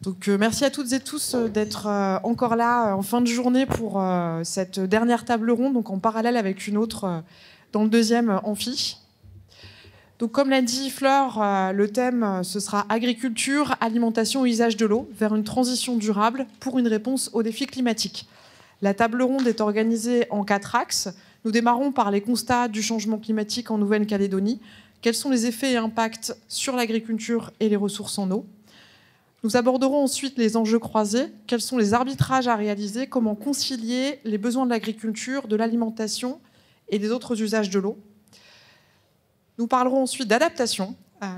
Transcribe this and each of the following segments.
Donc merci à toutes et tous d'être encore là en fin de journée pour cette dernière table ronde, donc en parallèle avec une autre dans le deuxième amphi. Donc comme l'a dit Fleur, le thème ce sera agriculture, alimentation et usage de l'eau vers une transition durable pour une réponse aux défis climatiques. La table ronde est organisée en 4 axes. Nous démarrons par les constats du changement climatique en Nouvelle-Calédonie. Quels sont les effets et impacts sur l'agriculture et les ressources en eau ? Nous aborderons ensuite les enjeux croisés. Quels sont les arbitrages à réaliser ? Comment concilier les besoins de l'agriculture, de l'alimentation et des autres usages de l'eau ? Nous parlerons ensuite d'adaptation.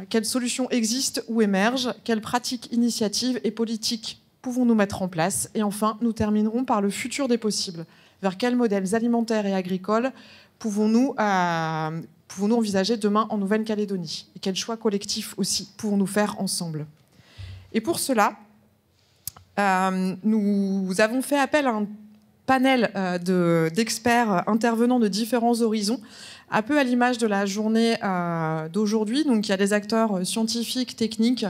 Quelles solutions existent ou émergent ? Quelles pratiques, initiatives et politiques pouvons-nous mettre en place ? Et enfin, nous terminerons par le futur des possibles. Vers quels modèles alimentaires et agricoles pouvons-nous envisager demain en Nouvelle-Calédonie ? Et quels choix collectifs aussi pouvons-nous faire ensemble ? Et pour cela, nous avons fait appel à un panel d'experts intervenant de différents horizons, un peu à l'image de la journée d'aujourd'hui. Donc, il y a des acteurs scientifiques, techniques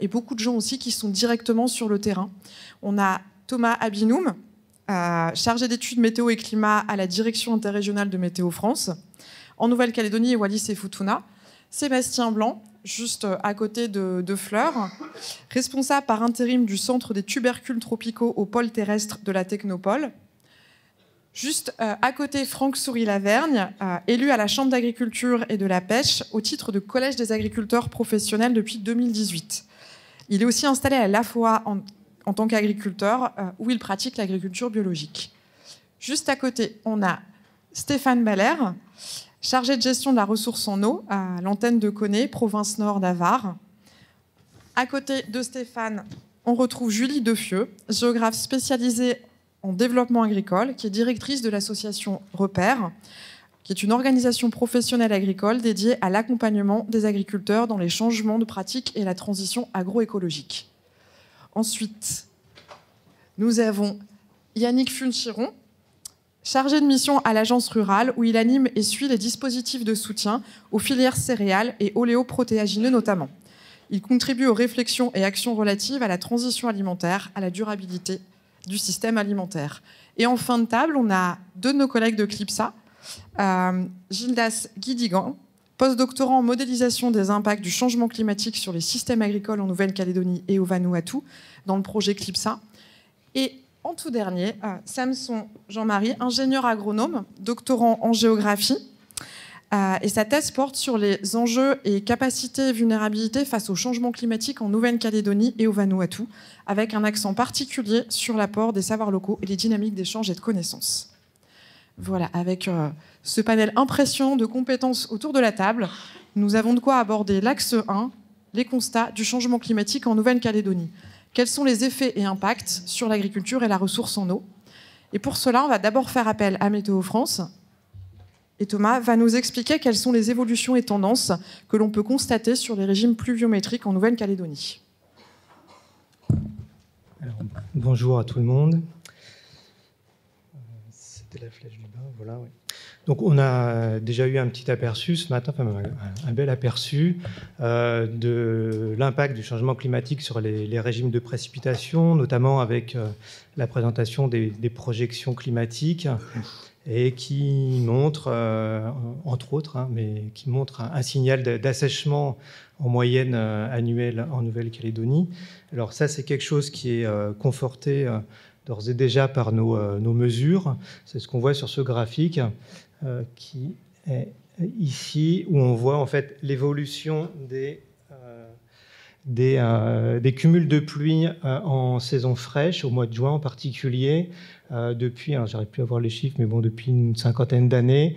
et beaucoup de gens aussi qui sont directement sur le terrain. On a Thomas Abinoum, chargé d'études météo et climat à la direction interrégionale de Météo France, en Nouvelle-Calédonie et Wallis et Futuna. Sébastien Blanc, juste à côté de Fleur, responsable par intérim du Centre des tubercules tropicaux au pôle terrestre de la Technopole. Juste à côté, Franck Souris-Lavergne, élu à la Chambre d'agriculture et de la pêche au titre de Collège des agriculteurs professionnels depuis 2018. Il est aussi installé à l'AFOA en tant qu'agriculteur, où il pratique l'agriculture biologique. Juste à côté, on a Stéphane Baller, chargé de gestion de la ressource en eau à l'antenne de Koné, province nord d'Avar. À côté de Stéphane, on retrouve Julie Defieux, géographe spécialisée en développement agricole, qui est directrice de l'association Repère, qui est une organisation professionnelle agricole dédiée à l'accompagnement des agriculteurs dans les changements de pratiques et la transition agroécologique. Ensuite, nous avons Yannick Funchiron, chargé de mission à l'agence rurale, où il anime et suit les dispositifs de soutien aux filières céréales et oléoprotéagineux notamment. Il contribue aux réflexions et actions relatives à la transition alimentaire, à la durabilité du système alimentaire. Et en fin de table, on a deux de nos collègues de CLIPSA, Gildas Guidigan, postdoctorant en modélisation des impacts du changement climatique sur les systèmes agricoles en Nouvelle-Calédonie et au Vanuatu, dans le projet CLIPSA, et en tout dernier, Samson Jean-Marie, ingénieur agronome, doctorant en géographie, et sa thèse porte sur les enjeux et capacités et vulnérabilités face au changement climatique en Nouvelle-Calédonie et au Vanuatu, avec un accent particulier sur l'apport des savoirs locaux et les dynamiques d'échange et de connaissances. Voilà, avec ce panel impressionnant de compétences autour de la table, nous avons de quoi aborder l'axe 1, les constats du changement climatique en Nouvelle-Calédonie. Quels sont les effets et impacts sur l'agriculture et la ressource en eau ? Et pour cela, on va d'abord faire appel à Météo France. Et Thomas va nous expliquer quelles sont les évolutions et tendances que l'on peut constater sur les régimes pluviométriques en Nouvelle-Calédonie. Alors, bonjour à tout le monde. C'était la flèche du bas, voilà, oui. Donc on a déjà eu un petit aperçu ce matin, enfin un bel aperçu de l'impact du changement climatique sur les régimes de précipitation, notamment avec la présentation des projections climatiques et qui montre, entre autres, mais qui montre un signal d'assèchement en moyenne annuelle en Nouvelle-Calédonie. Alors ça, c'est quelque chose qui est conforté d'ores et déjà par nos mesures. C'est ce qu'on voit sur ce graphique qui est ici, où on voit en fait l'évolution des cumuls de pluie en saison fraîche, au mois de juin en particulier, depuis, j'arrive plus à voir les chiffres, mais bon, depuis une cinquantaine d'années.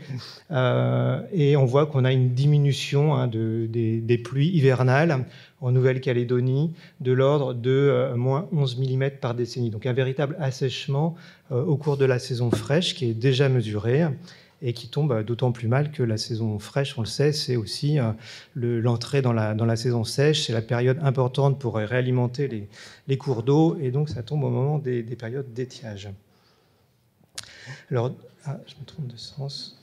Et on voit qu'on a une diminution des pluies hivernales en Nouvelle-Calédonie de l'ordre de moins 11 mm par décennie. Donc un véritable assèchement au cours de la saison fraîche qui est déjà mesuré et qui tombe d'autant plus mal que la saison fraîche, on le sait, c'est aussi l'entrée dans la saison sèche. C'est la période importante pour réalimenter les cours d'eau, et donc ça tombe au moment des périodes d'étiage. Alors, je me trompe de sens.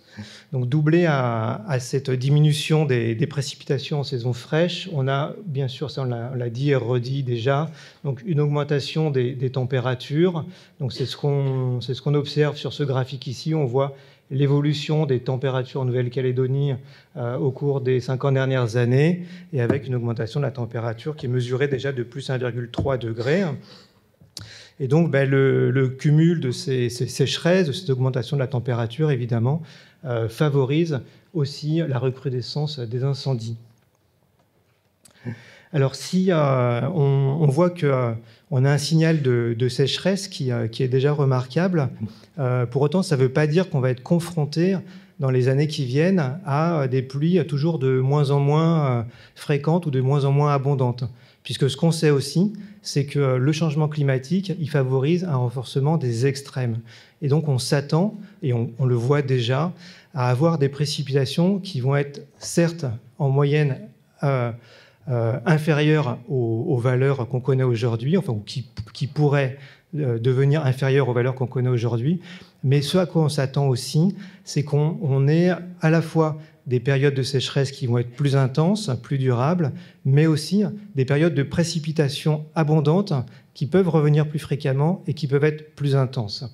Donc doublé à cette diminution des précipitations en saison fraîche, on a, bien sûr, ça on l'a dit et redit déjà, donc une augmentation des températures. Donc c'est ce qu'on observe sur ce graphique ici. On voit l'évolution des températures en Nouvelle-Calédonie au cours des 50 dernières années, et avec une augmentation de la température qui est mesurée déjà de plus 1,3 degrés. Et donc, le cumul de ces sécheresses, de cette augmentation de la température, évidemment, favorise aussi la recrudescence des incendies. Alors, si on voit qu'on a un signal de sécheresse qui est déjà remarquable, pour autant, ça ne veut pas dire qu'on va être confronté dans les années qui viennent à des pluies toujours de moins en moins fréquentes ou de moins en moins abondantes. Puisque ce qu'on sait aussi, c'est que le changement climatique, il favorise un renforcement des extrêmes. Et donc on s'attend, et on le voit déjà, à avoir des précipitations qui vont être certes en moyenne inférieures aux valeurs qu'on connaît aujourd'hui, enfin, ou qui pourraient devenir inférieures aux valeurs qu'on connaît aujourd'hui. Mais ce à quoi on s'attend aussi, c'est qu'on ait à la fois des périodes de sécheresse qui vont être plus intenses, plus durables, mais aussi des périodes de précipitations abondantes qui peuvent revenir plus fréquemment et qui peuvent être plus intenses.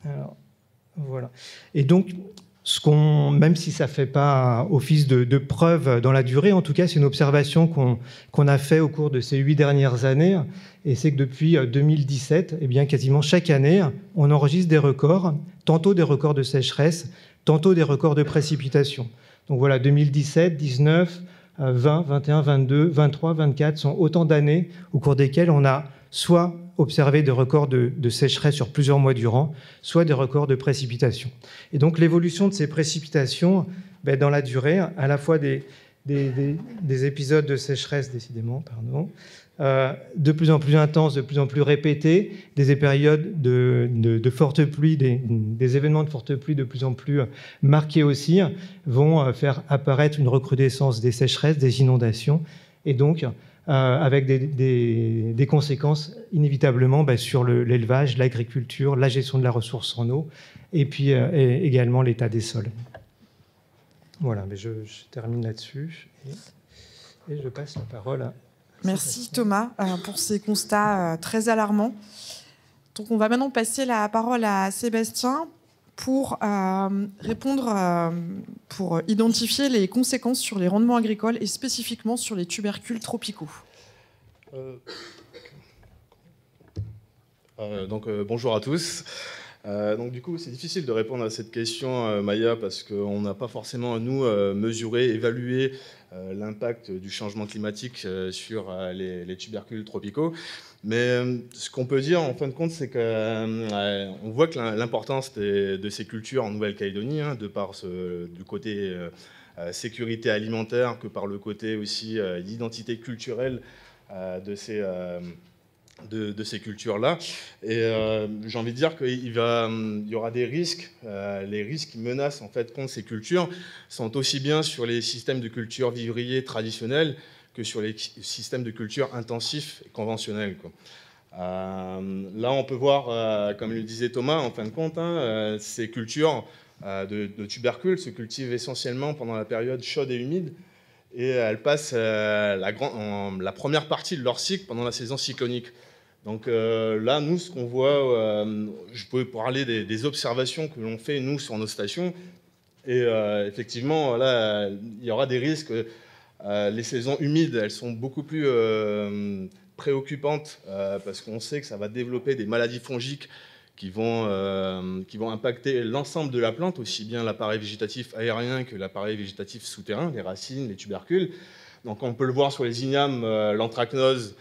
Alors, voilà. Et donc, même si ça ne fait pas office de preuve dans la durée, en tout cas, c'est une observation qu'on a fait au cours de ces 8 dernières années, et c'est que depuis 2017, eh bien, quasiment chaque année, on enregistre des records, tantôt des records de sécheresse, tantôt des records de précipitation. Donc voilà, 2017, 19, 20, 21, 22, 23, 24 sont autant d'années au cours desquelles on a soit observé des records de sécheresse sur plusieurs mois durant, soit des records de précipitation. Et donc l'évolution de ces précipitations, dans la durée, à la fois des épisodes de sécheresse, décidément, pardon, de plus en plus intenses, de plus en plus répétés, des périodes de fortes pluies, des événements de fortes pluies de plus en plus marqués aussi, vont faire apparaître une recrudescence des sécheresses, des inondations, et donc avec des conséquences inévitablement sur l'élevage, l'agriculture, la gestion de la ressource en eau, et puis également l'état des sols. Voilà, mais je termine là-dessus, et je passe la parole à... Merci Thomas pour ces constats très alarmants. Donc on va maintenant passer la parole à Sébastien pour répondre, pour identifier les conséquences sur les rendements agricoles et spécifiquement sur les tubercules tropicaux. Bonjour à tous. Donc du coup, c'est difficile de répondre à cette question, Maya, parce qu'on n'a pas forcément, nous, mesuré, évalué l'impact du changement climatique sur les tubercules tropicaux. Mais ce qu'on peut dire, en fin de compte, c'est qu'on voit que l'importance de ces cultures en Nouvelle-Calédonie, de par du côté sécurité alimentaire, que par le côté aussi d'identité culturelle de ces cultures-là. Et j'ai envie de dire qu'il y aura des risques. Les risques qui menacent en fait contre ces cultures sont aussi bien sur les systèmes de culture vivriers traditionnels que sur les systèmes de culture intensifs et conventionnels, quoi. Là, on peut voir, comme le disait Thomas, en fin de compte, ces cultures de tubercules se cultivent essentiellement pendant la période chaude et humide, et elles passent la première partie de leur cycle pendant la saison cyclonique. Donc là, nous, ce qu'on voit, je peux parler des observations que l'on fait, nous, sur nos stations, et effectivement, là, il y aura des risques. Les saisons humides, elles sont beaucoup plus préoccupantes parce qu'on sait que ça va développer des maladies fongiques qui vont impacter l'ensemble de la plante, aussi bien l'appareil végétatif aérien que l'appareil végétatif souterrain, les racines, les tubercules. Donc on peut le voir sur les ignames, l'anthracnose,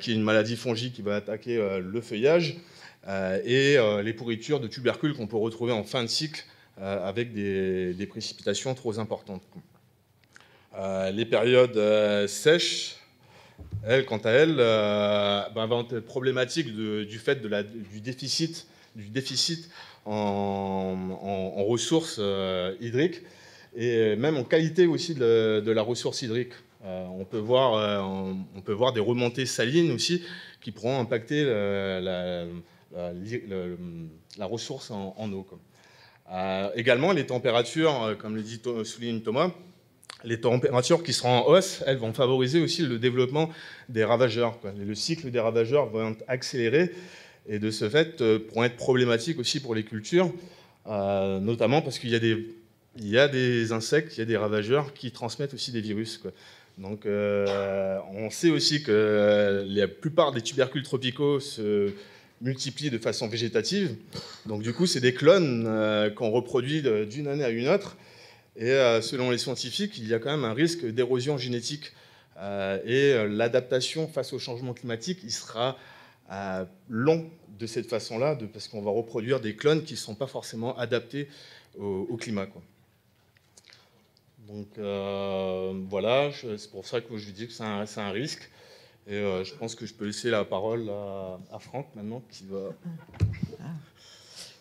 qui est une maladie fongique qui va attaquer le feuillage, et les pourritures de tubercules qu'on peut retrouver en fin de cycle avec des précipitations trop importantes. Les périodes sèches, elles, quant à elles, vont être problématiques du fait du déficit en ressources hydriques et même en qualité aussi de la ressource hydrique. On peut voir des remontées salines aussi qui pourront impacter la ressource en eau, quoi. Également, les températures, comme le souligne Thomas, les températures qui seront en hausse, elles vont favoriser aussi le développement des ravageurs, quoi. Le cycle des ravageurs va être accéléré et de ce fait pourront être problématiques aussi pour les cultures, notamment parce qu'il y a des insectes, il y a des ravageurs qui transmettent aussi des virus, quoi. Donc on sait aussi que la plupart des tubercules tropicaux se multiplient de façon végétative. Donc du coup, c'est des clones qu'on reproduit d'une année à une autre. Et selon les scientifiques, il y a quand même un risque d'érosion génétique. Et l'adaptation face au changement climatique, il sera long de cette façon-là, parce qu'on va reproduire des clones qui ne sont pas forcément adaptés au climat, quoi. Donc voilà, c'est pour ça que je dis que c'est un risque. Et je pense que je peux laisser la parole à Franck maintenant, qui va...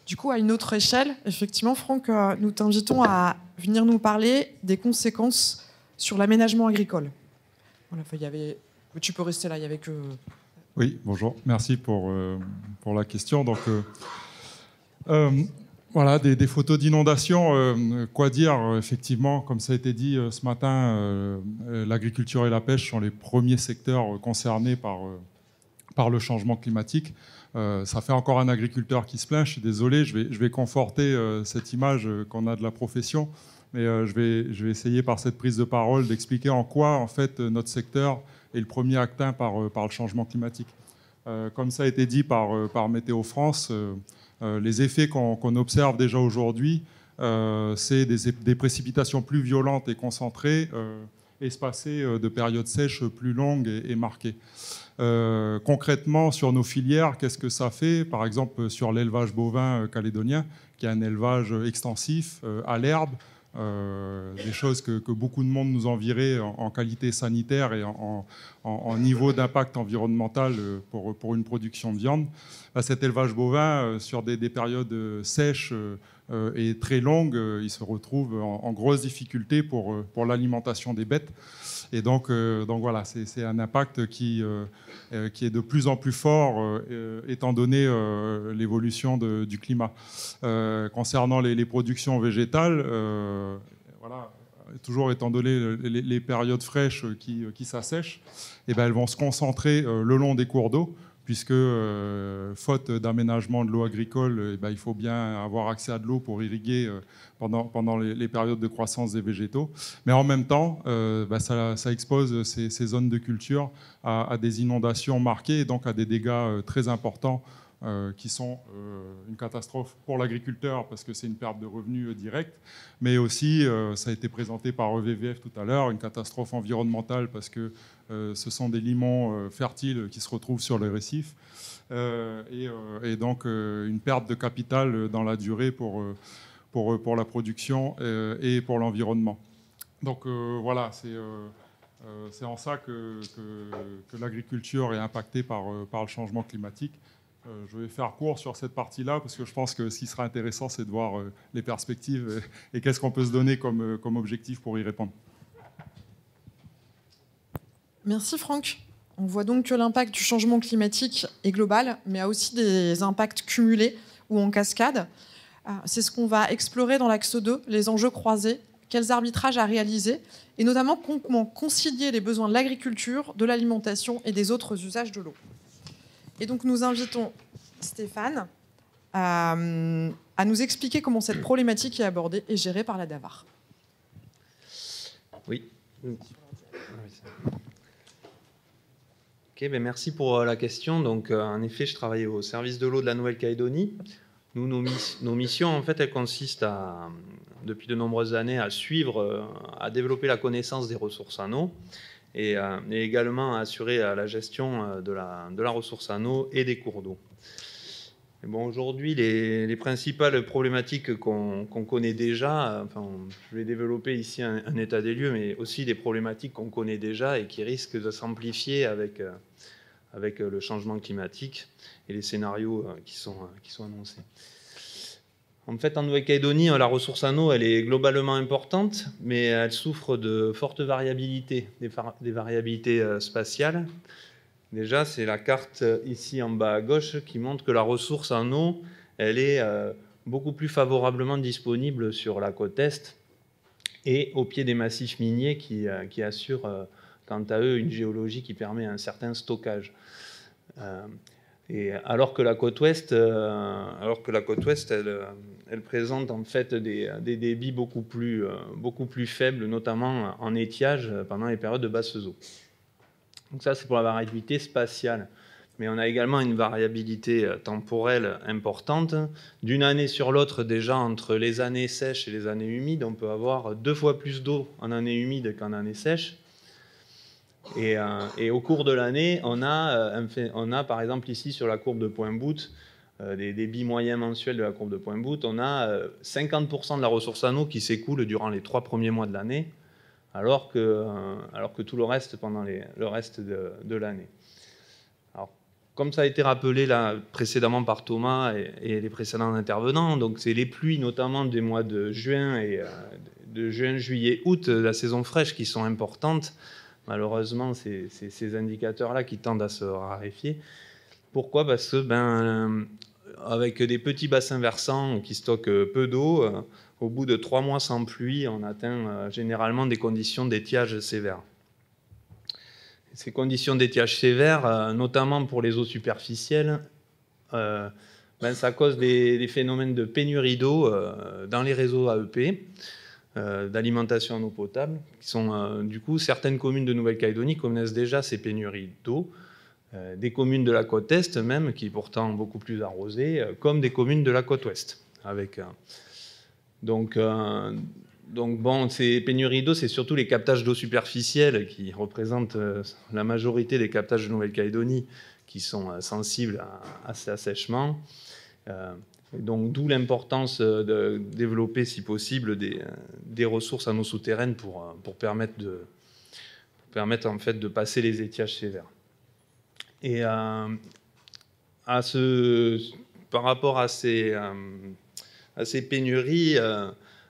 Du coup, à une autre échelle, effectivement, Franck, nous t'invitons à venir nous parler des conséquences sur l'aménagement agricole. Voilà, tu peux rester là, il y avait que... Oui, bonjour, merci pour la question. Donc, voilà, des photos d'inondation, quoi dire, effectivement, comme ça a été dit ce matin, l'agriculture et la pêche sont les premiers secteurs concernés par le changement climatique. Ça fait encore un agriculteur qui se plaint, je suis désolé, je vais conforter cette image qu'on a de la profession, mais je vais essayer par cette prise de parole d'expliquer en quoi, en fait, notre secteur est le premier atteint par le changement climatique. Comme ça a été dit par Météo France, les effets qu'on observe déjà aujourd'hui, c'est des précipitations plus violentes et concentrées, espacées de périodes sèches plus longues et marquées. Concrètement, sur nos filières, qu'est-ce que ça fait? Par exemple, sur l'élevage bovin calédonien, qui est un élevage extensif, à l'herbe, des choses que beaucoup de monde nous envierait en qualité sanitaire et en niveau d'impact environnemental pour une production de viande. Cet élevage bovin, sur des périodes sèches et très longues, il se retrouve en grosse difficulté pour l'alimentation des bêtes. Et donc voilà, c'est un impact qui est de plus en plus fort, étant donné l'évolution du climat. Concernant les productions végétales, voilà, toujours étant donné les périodes fraîches qui s'assèchent, eh ben, elles vont se concentrer le long des cours d'eau, puisque faute d'aménagement de l'eau agricole, eh ben, il faut bien avoir accès à de l'eau pour irriguer pendant les périodes de croissance des végétaux. Mais en même temps, ben, ça expose ces zones de culture à des inondations marquées et donc à des dégâts très importants qui sont une catastrophe pour l'agriculteur parce que c'est une perte de revenus directe, mais aussi, ça a été présenté par EVVF tout à l'heure, une catastrophe environnementale parce que ce sont des limons fertiles qui se retrouvent sur les récifs et donc une perte de capital dans la durée pour la production et pour l'environnement. Donc voilà, c'est en ça que l'agriculture est impactée par le changement climatique. Je vais faire court sur cette partie-là parce que je pense que ce qui sera intéressant, c'est de voir les perspectives et qu'est-ce qu'on peut se donner comme objectif pour y répondre. Merci Franck. On voit donc que l'impact du changement climatique est global, mais a aussi des impacts cumulés ou en cascade. C'est ce qu'on va explorer dans l'axe 2, les enjeux croisés, quels arbitrages à réaliser, et notamment comment concilier les besoins de l'agriculture, de l'alimentation et des autres usages de l'eau. Et donc nous invitons Stéphane à nous expliquer comment cette problématique est abordée et gérée par la DAVAR. Oui. Ok, ben merci pour la question. Donc, en effet, je travaille au service de l'eau de la Nouvelle-Calédonie. Nous, nos missions, en fait, elles consistent depuis de nombreuses années à suivre, à développer la connaissance des ressources en eau et également à assurer la gestion de la ressource en eau et des cours d'eau. Bon, aujourd'hui, les principales problématiques qu'on connaît déjà, enfin, je vais développer ici un état des lieux, mais aussi des problématiques qu'on connaît déjà et qui risquent de s'amplifier avec le changement climatique et les scénarios qui sont annoncés. En fait, en Nouvelle-Calédonie, la ressource en eau, elle est globalement importante, mais elle souffre de fortes variabilités, des variabilités spatiales, Déjà, c'est la carte ici en bas à gauche qui montre que la ressource en eau, elle est beaucoup plus favorablement disponible sur la côte est et au pied des massifs miniers qui assurent, quant à eux, une géologie qui permet un certain stockage. Et alors que la côte ouest, elle présente en fait des débits beaucoup plus faibles, notamment en étiage pendant les périodes de basses eaux. Donc ça, c'est pour la variabilité spatiale. Mais on a également une variabilité temporelle importante. D'une année sur l'autre, déjà, entre les années sèches et les années humides, on peut avoir 2 fois plus d'eau en année humide qu'en année sèche. Et au cours de l'année, on a, par exemple, ici, sur la courbe de Point-Bout, des débits moyens mensuels de la courbe de Point-Bout, on a 50% de la ressource en eau qui s'écoule durant les 3 premiers mois de l'année, alors que tout le reste pendant le reste de l'année. Alors, comme ça a été rappelé là, précédemment par Thomas et les précédents intervenants, donc c'est les pluies notamment des mois de juin, juillet, août, la saison fraîche, qui sont importantes. Malheureusement, c'est ces indicateurs-là qui tendent à se raréfier. Pourquoi ? Parce que avec des petits bassins versants qui stockent peu d'eau, au bout de 3 mois sans pluie, on atteint généralement des conditions d'étiage sévères. Ces conditions d'étiage sévères, notamment pour les eaux superficielles, ça cause des phénomènes de pénurie d'eau dans les réseaux AEP, d'alimentation en eau potable, qui sont du coup, certaines communes de Nouvelle-Calédonie connaissent déjà ces pénuries d'eau, des communes de la côte est même, qui est pourtant beaucoup plus arrosée, comme des communes de la côte ouest. Donc ces pénuries d'eau, c'est surtout les captages d'eau superficielle qui représentent la majorité des captages de Nouvelle-Calédonie qui sont sensibles à ces assèchements. Donc, d'où l'importance de développer, si possible, des ressources en eau souterraine pour permettre en fait de passer les étiages sévères. Et par rapport à ces pénuries,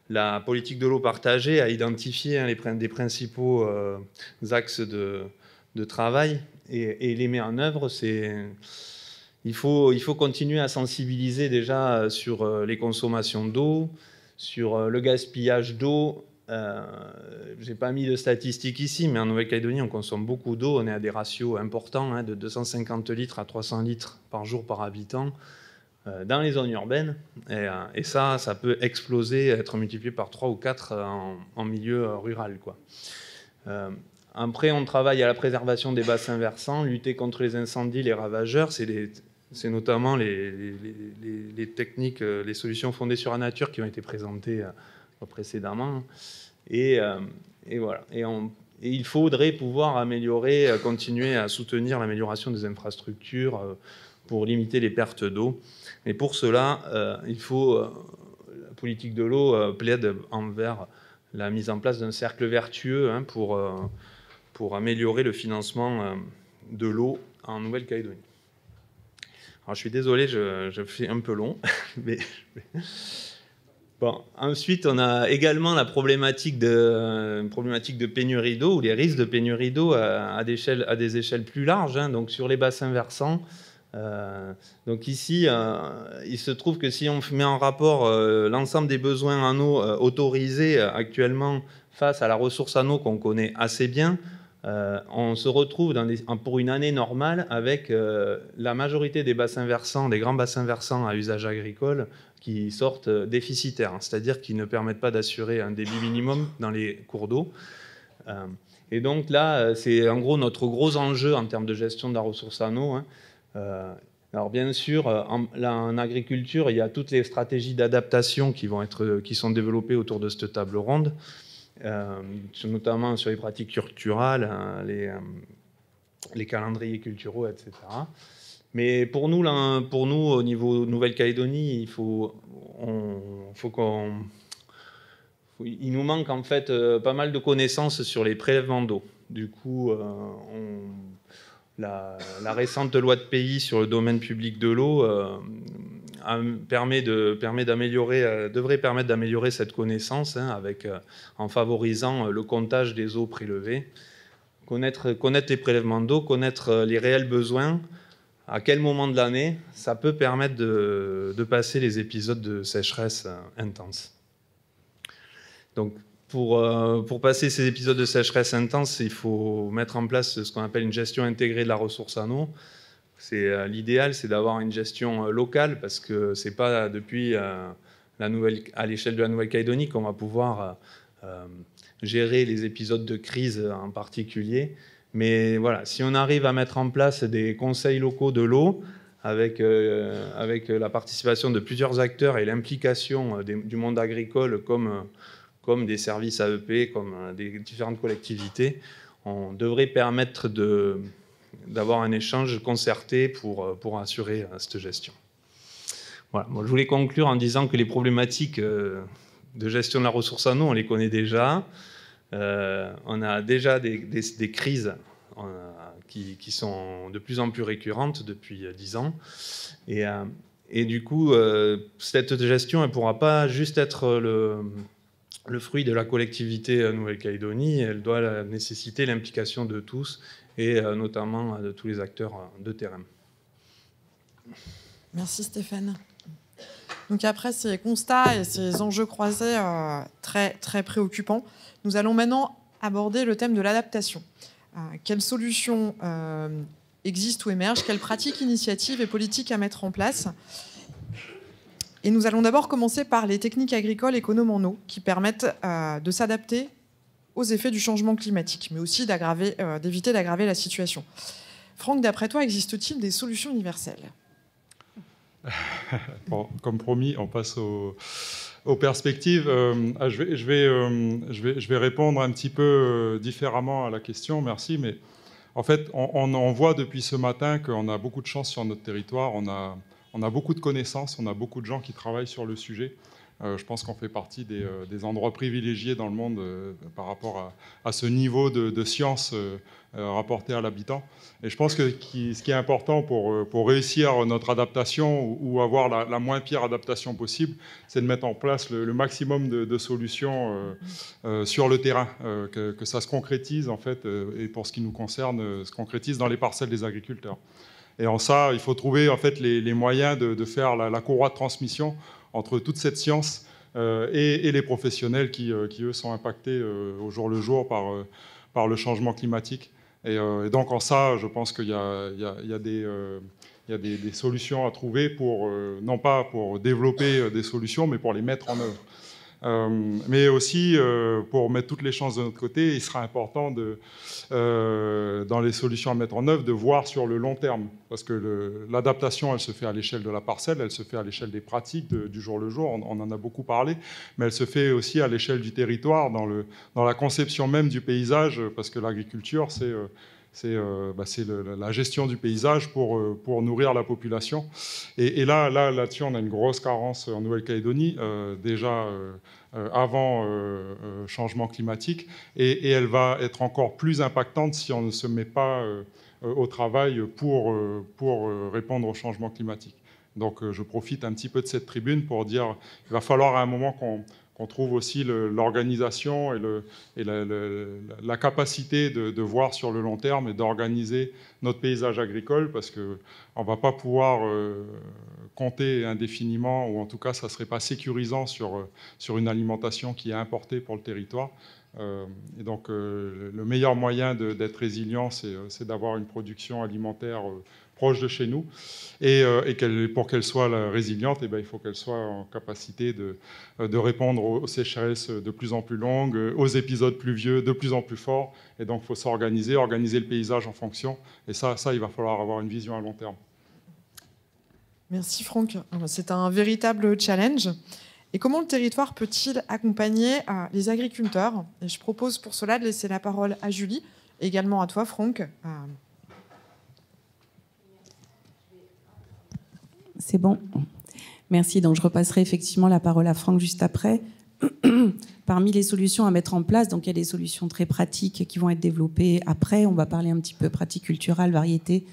la politique de l'eau partagée a identifié des principaux axes de travail et les met en œuvre. Il faut continuer à sensibiliser déjà sur les consommations d'eau, sur le gaspillage d'eau. Je n'ai pas mis de statistiques ici, mais en Nouvelle-Calédonie, on consomme beaucoup d'eau. On est à des ratios importants, de 250 litres à 300 litres par jour par habitant dans les zones urbaines. Et ça peut exploser, être multiplié par 3 ou 4 en milieu rural, quoi. Après, on travaille à la préservation des bassins versants, lutter contre les incendies, les ravageurs. C'est notamment les techniques, les solutions fondées sur la nature qui ont été présentées précédemment. Et voilà. Et il faudrait pouvoir continuer à soutenir l'amélioration des infrastructures pour limiter les pertes d'eau. Et pour cela, la politique de l'eau plaide envers la mise en place d'un cercle vertueux pour améliorer le financement de l'eau en Nouvelle-Calédonie. Alors, je suis désolé, je fais un peu long. Mais... Bon, ensuite, on a également la problématique de pénurie d'eau, ou les risques de pénurie d'eau à des échelles plus larges, donc sur les bassins versants. Donc ici, il se trouve que si on met en rapport l'ensemble des besoins en eau autorisés actuellement face à la ressource en eau qu'on connaît assez bien, on se retrouve pour une année normale avec la majorité des bassins versants, des grands bassins versants à usage agricole qui sortent déficitaires, c'est-à-dire qui ne permettent pas d'assurer un débit minimum dans les cours d'eau. Et donc là, c'est en gros notre gros enjeu en termes de gestion de la ressource en eau. Alors bien sûr, en agriculture, il y a toutes les stratégies d'adaptation qui sont développées autour de cette table ronde. Notamment sur les pratiques culturales, les calendriers culturaux, etc. Mais pour nous, au niveau Nouvelle-Calédonie, il nous manque en fait pas mal de connaissances sur les prélèvements d'eau. Du coup, la récente loi de pays sur le domaine public de l'eau devrait permettre d'améliorer cette connaissance en favorisant le comptage des eaux prélevées connaître les prélèvements d'eau, connaître les réels besoins, à quel moment de l'année, ça peut permettre de passer les épisodes de sécheresse intense. Donc, pour passer ces épisodes de sécheresse intense, il faut mettre en place ce qu'on appelle une gestion intégrée de la ressource en eau. L'idéal, c'est d'avoir une gestion locale, parce que ce n'est pas depuis à l'échelle de la Nouvelle-Calédonie qu'on va pouvoir gérer les épisodes de crise en particulier. Mais voilà, si on arrive à mettre en place des conseils locaux de l'eau, avec la participation de plusieurs acteurs et l'implication du monde agricole comme des services AEP, comme des différentes collectivités, on devrait permettre d'avoir un échange concerté pour assurer cette gestion. Voilà. Bon, je voulais conclure en disant que les problématiques de gestion de la ressource en eau, on les connaît déjà. On a déjà des crises qui sont de plus en plus récurrentes depuis 10 ans. Et du coup, cette gestion, elle ne pourra pas juste être le fruit de la collectivité Nouvelle-Calédonie, elle doit nécessiter l'implication de tous, et notamment de tous les acteurs de terrain. Merci Stéphane. Donc après ces constats et ces enjeux croisés très, très préoccupants, nous allons maintenant aborder le thème de l'adaptation. Quelles solutions existent ou émergent? Quelles pratiques, initiatives et politiques à mettre en place? Et nous allons d'abord commencer par les techniques agricoles économes en eau qui permettent de s'adapter aux effets du changement climatique, mais aussi d'éviter d'aggraver la situation. Franck, d'après toi, existe-t-il des solutions universelles? Bon, comme promis, on passe aux perspectives. Je vais répondre un petit peu différemment à la question, merci. Mais en fait, on voit depuis ce matin qu'on a beaucoup de chance sur notre territoire. On a beaucoup de connaissances, on a beaucoup de gens qui travaillent sur le sujet. Je pense qu'on fait partie des endroits privilégiés dans le monde par rapport à ce niveau de science rapporté à l'habitant. Et je pense que ce qui est important pour réussir notre adaptation ou avoir la moins pire adaptation possible, c'est de mettre en place le maximum de solutions sur le terrain, que ça se concrétise en fait, et pour ce qui nous concerne, se concrétise dans les parcelles des agriculteurs. Et en ça, il faut trouver en fait les moyens de faire la courroie de transmission entre toute cette science et les professionnels qui, eux, sont impactés au jour le jour par le changement climatique. Et donc, en ça, je pense qu'il y a des solutions à trouver non pas pour développer des solutions, mais pour les mettre en œuvre. Mais aussi, pour mettre toutes les chances de notre côté, il sera important, dans les solutions à mettre en œuvre, de voir sur le long terme. Parce que l'adaptation, elle se fait à l'échelle de la parcelle, elle se fait à l'échelle des pratiques du jour le jour, on en a beaucoup parlé, mais elle se fait aussi à l'échelle du territoire, dans la conception même du paysage, parce que l'agriculture, c'est la gestion du paysage pour nourrir la population. Et là-dessus, on a une grosse carence en Nouvelle-Calédonie, déjà avant changement climatique, et elle va être encore plus impactante si on ne se met pas au travail pour répondre au changement climatique. Donc je profite un petit peu de cette tribune pour dire qu'il va falloir à un moment qu'on trouve aussi l'organisation et la capacité de voir sur le long terme et d'organiser notre paysage agricole, parce qu'on ne va pas pouvoir compter indéfiniment, ou en tout cas ça ne serait pas sécurisant sur une alimentation qui est importée pour le territoire. Et donc le meilleur moyen d'être résilient, c'est d'avoir une production alimentaire proche de chez nous, et pour qu'elle soit résiliente, il faut qu'elle soit en capacité de répondre aux sécheresses de plus en plus longues, aux épisodes pluvieux de plus en plus forts, et donc il faut s'organiser, organiser le paysage en fonction, et ça il va falloir avoir une vision à long terme. Merci Franck, c'est un véritable challenge. Et comment le territoire peut-il accompagner les agriculteurs? Et je propose pour cela de laisser la parole à Julie, également à toi Franck. C'est bon. Merci. Donc, je repasserai effectivement la parole à Franck juste après. Parmi les solutions à mettre en place, donc il y a des solutions très pratiques qui vont être développées après. On va parler un petit peu pratique culturelle, variété,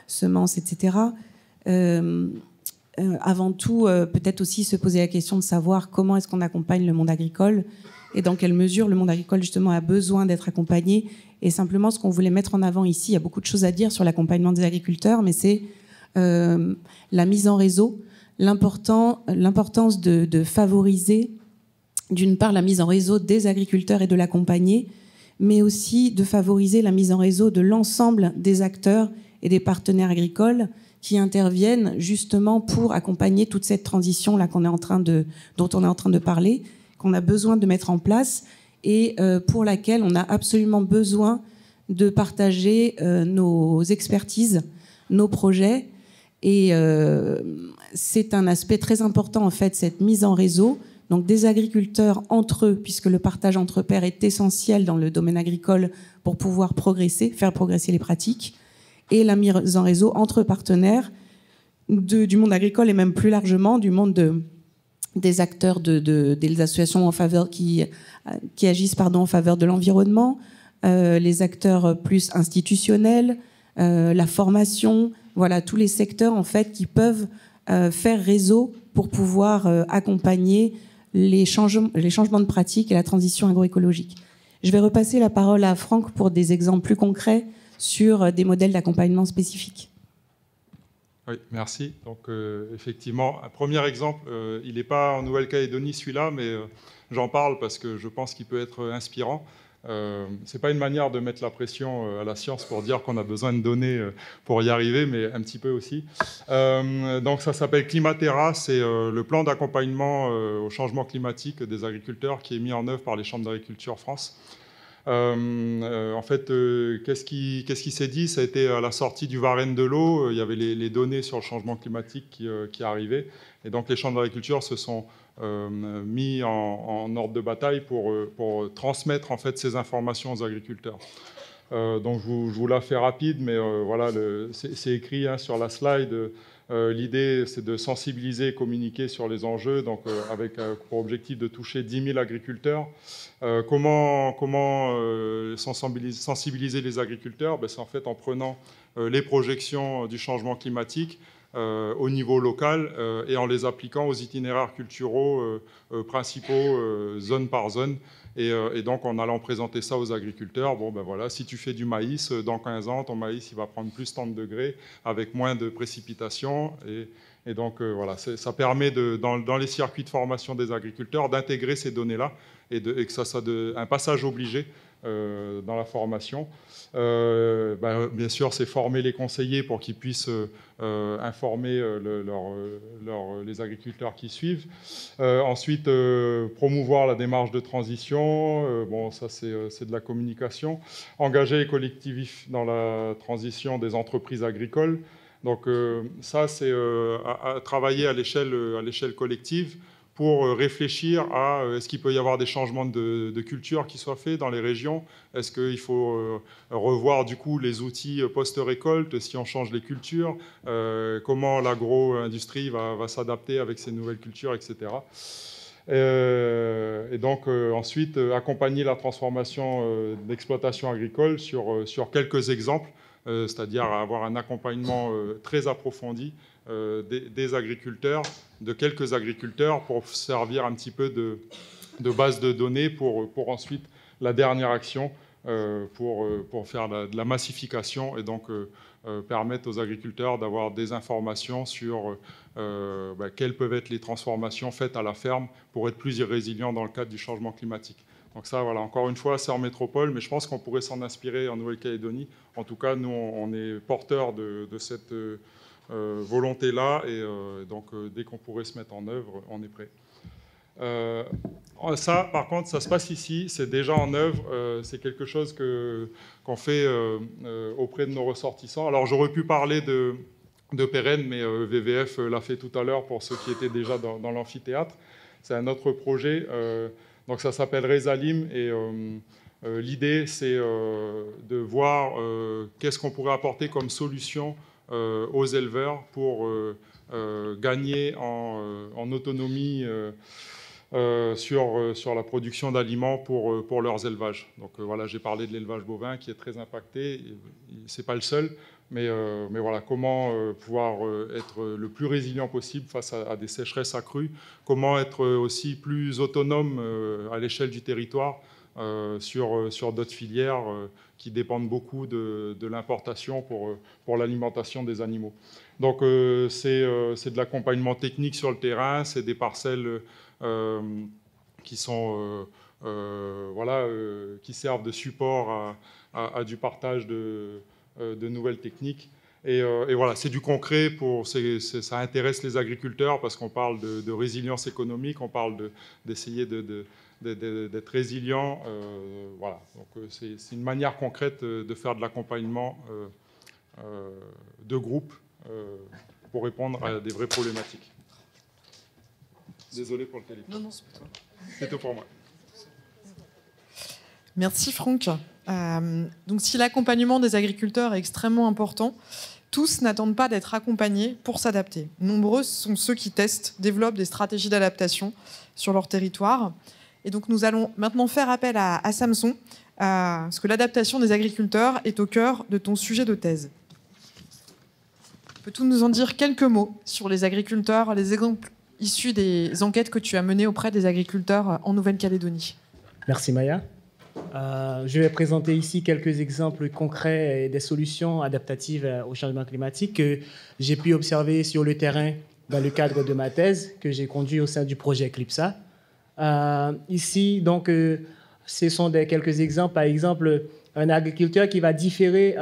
semences, etc. Avant tout, peut-être aussi se poser la question de savoir comment est-ce qu'on accompagne le monde agricole et dans quelle mesure le monde agricole justement a besoin d'être accompagné. Et simplement, ce qu'on voulait mettre en avant ici, il y a beaucoup de choses à dire sur l'accompagnement des agriculteurs, mais c'est la mise en réseau, l'importance de favoriser, d'une part, la mise en réseau des agriculteurs et de l'accompagner, mais aussi de favoriser la mise en réseau de l'ensemble des acteurs et des partenaires agricoles qui interviennent justement pour accompagner toute cette transition-là dont on est en train de parler, qu'on a besoin de mettre en place et pour laquelle on a absolument besoin de partager nos expertises, nos projets. Et c'est un aspect très important, en fait, cette mise en réseau. Donc des agriculteurs entre eux, puisque le partage entre pairs est essentiel dans le domaine agricole pour pouvoir progresser, faire progresser les pratiques, et la mise en réseau entre partenaires du monde agricole et même plus largement du monde des acteurs des associations en faveur qui agissent en faveur de l'environnement, les acteurs plus institutionnels, la formation, voilà tous les secteurs en fait qui peuvent faire réseau pour pouvoir accompagner les changements de pratiques et la transition agroécologique. Je vais repasser la parole à Franck pour des exemples plus concrets sur des modèles d'accompagnement spécifiques. Oui, merci. Donc, effectivement, un premier exemple, il n'est pas en Nouvelle-Calédonie celui-là, mais j'en parle parce que je pense qu'il peut être inspirant. Ce n'est pas une manière de mettre la pression à la science pour dire qu'on a besoin de données pour y arriver, mais un petit peu aussi. Donc ça s'appelle Climatera, c'est le plan d'accompagnement au changement climatique des agriculteurs qui est mis en œuvre par les chambres d'agriculture France. En fait, qu'est-ce qui s'est dit? Ça a été à la sortie du Varenne de l'eau, il y avait les données sur le changement climatique qui arrivaient, et donc les chambres d'agriculture se sont mis en ordre de bataille pour transmettre en fait ces informations aux agriculteurs. Donc je vous la fais rapide, mais voilà, c'est écrit sur la slide. L'idée, c'est de sensibiliser et communiquer sur les enjeux, donc avec pour objectif de toucher 10 000 agriculteurs. Comment sensibiliser les agriculteurs? C'est en fait en prenant les projections du changement climatique au niveau local et en les appliquant aux itinéraires culturaux principaux, zone par zone. Et donc, en allant présenter ça aux agriculteurs, voilà, si tu fais du maïs, dans 15 ans, ton maïs il va prendre plus tant de degrés, avec moins de précipitations. Et donc, voilà, ça permet, dans les circuits de formation des agriculteurs, d'intégrer ces données-là et que ça soit un passage obligé dans la formation. Bien sûr, c'est former les conseillers pour qu'ils puissent informer les agriculteurs qui suivent. Ensuite, promouvoir la démarche de transition. Ça, c'est de la communication. Engager les collectifs dans la transition des entreprises agricoles. Donc, ça, c'est à travailler à l'échelle collective pour réfléchir à est-ce qu'il peut y avoir des changements de culture qui soient faits dans les régions? Est-ce qu'il faut revoir du coup les outils post-récolte si on change les cultures? Comment l'agro-industrie va s'adapter avec ces nouvelles cultures, etc. Et donc ensuite accompagner la transformation d'exploitation agricole sur quelques exemples, c'est-à-dire avoir un accompagnement très approfondi des agriculteurs, de quelques agriculteurs, pour servir un petit peu de base de données pour ensuite la dernière action, pour faire de la massification et donc permettre aux agriculteurs d'avoir des informations sur quelles peuvent être les transformations faites à la ferme pour être plus résilients dans le cadre du changement climatique. Donc ça, voilà, encore une fois, c'est en métropole, mais je pense qu'on pourrait s'en inspirer en Nouvelle-Calédonie. En tout cas, nous, on est porteurs de cette volonté-là, et donc dès qu'on pourrait se mettre en œuvre, on est prêt. Ça, par contre, ça se passe ici, c'est déjà en œuvre, c'est quelque chose qu'on fait auprès de nos ressortissants. Alors, j'aurais pu parler de Pérenne, mais VVF l'a fait tout à l'heure pour ceux qui étaient déjà dans l'amphithéâtre. C'est un autre projet. Donc ça s'appelle Resalim, et l'idée c'est de voir qu'est-ce qu'on pourrait apporter comme solution aux éleveurs pour gagner en autonomie sur la production d'aliments pour leurs élevages. Donc voilà, j'ai parlé de l'élevage bovin qui est très impacté, c'est pas le seul. Mais voilà, comment pouvoir être le plus résilient possible face à des sécheresses accrues, comment être aussi plus autonome à l'échelle du territoire sur d'autres filières qui dépendent beaucoup de l'importation pour l'alimentation des animaux. Donc c'est de l'accompagnement technique sur le terrain, c'est des parcelles qui sont qui servent de support à du partage de nouvelles techniques. Et voilà, c'est du concret, ça intéresse les agriculteurs parce qu'on parle de résilience économique, on parle d'essayer d'être résilient. Voilà, donc c'est une manière concrète de faire de l'accompagnement de groupe pour répondre à des vraies problématiques. Désolé pour le téléphone. Non, c'est pas toi. C'est tout pour moi. Merci Franck. Donc si l'accompagnement des agriculteurs est extrêmement important, tous n'attendent pas d'être accompagnés pour s'adapter. Nombreux sont ceux qui testent, développent des stratégies d'adaptation sur leur territoire. Et donc nous allons maintenant faire appel à Samson, parce que l'adaptation des agriculteurs est au cœur de ton sujet de thèse. Peux-tu nous en dire quelques mots sur les agriculteurs, les exemples issus des enquêtes que tu as menées auprès des agriculteurs en Nouvelle-Calédonie? Merci Maya. Je vais présenter ici quelques exemples concrets des solutions adaptatives au changement climatique que j'ai pu observer sur le terrain dans le cadre de ma thèse que j'ai conduit au sein du projet CLIPSA. Ici, donc, ce sont quelques exemples. Par exemple, un agriculteur qui va différer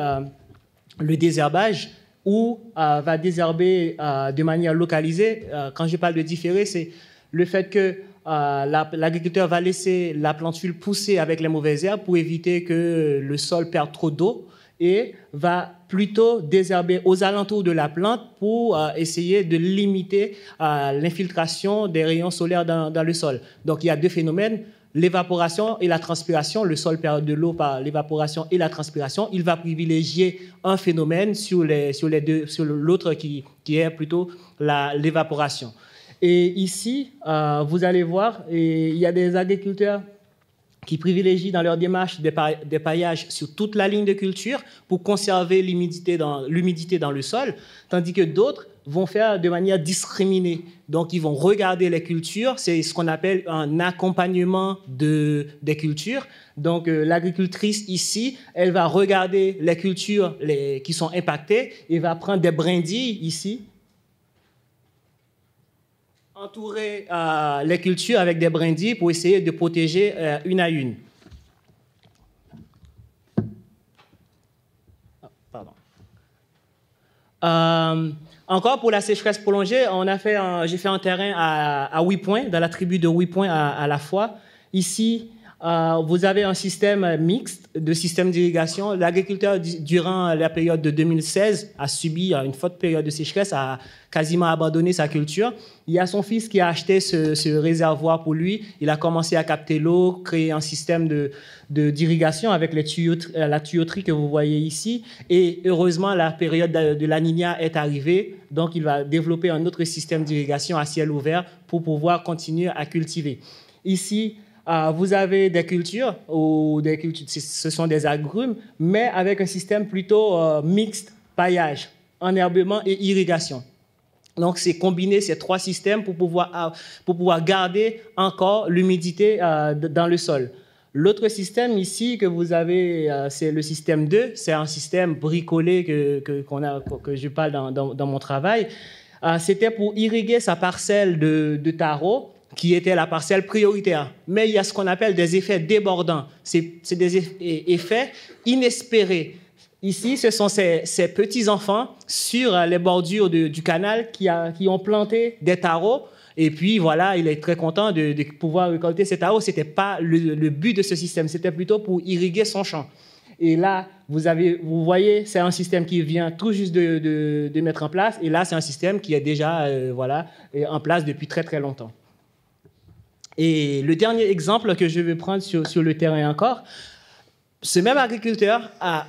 le désherbage ou va désherber de manière localisée. Quand je parle de différer, c'est le fait que l'agriculteur va laisser la plantule pousser avec les mauvaises herbes pour éviter que le sol perde trop d'eau et va plutôt désherber aux alentours de la plante pour essayer de limiter l'infiltration des rayons solaires dans le sol. Donc il y a deux phénomènes, l'évaporation et la transpiration. Le sol perd de l'eau par l'évaporation et la transpiration. Il va privilégier un phénomène sur l'autre qui est plutôt l'évaporation. Et ici, vous allez voir, il y a des agriculteurs qui privilégient dans leur démarche des paillages sur toute la ligne de culture pour conserver l'humidité dans le sol, tandis que d'autres vont faire de manière discriminée. Donc, ils vont regarder les cultures, c'est ce qu'on appelle un accompagnement des cultures. Donc, l'agricultrice ici, elle va regarder les cultures qui sont impactées et va prendre des brindilles ici, entourer les cultures avec des brindilles pour essayer de protéger une à une. Encore pour la sécheresse prolongée, j'ai fait un terrain à 8 points, dans la tribu de 8 points à la fois. Ici, vous avez un système mixte de système d'irrigation. L'agriculteur, durant la période de 2016, a subi une forte période de sécheresse, a quasiment abandonné sa culture. Il y a son fils qui a acheté ce réservoir pour lui. Il a commencé à capter l'eau, créer un système d'irrigation avec la tuyauterie que vous voyez ici. Et heureusement, la période de la Niña est arrivée. Donc, il va développer un autre système d'irrigation à ciel ouvert pour pouvoir continuer à cultiver. Ici, vous avez des cultures, ce sont des agrumes, mais avec un système plutôt mixte, paillage, enherbement et irrigation. Donc, c'est combiner ces trois systèmes pour pouvoir garder encore l'humidité dans le sol. L'autre système ici que vous avez, c'est le système 2. C'est un système bricolé que je parle dans mon travail. C'était pour irriguer sa parcelle de taro, qui était la parcelle prioritaire. Mais il y a ce qu'on appelle des effets débordants. C'est des effets inespérés. Ici, ce sont ces petits-enfants sur les bordures du canal qui ont planté des taros. Et puis, voilà, il est très content de pouvoir récolter ces taros. Ce n'était pas le but de ce système. C'était plutôt pour irriguer son champ. Et là, vous voyez, c'est un système qui vient tout juste de mettre en place. Et là, c'est un système qui est déjà en place depuis très, très longtemps. Et le dernier exemple que je vais prendre sur le terrain encore, ce même agriculteur a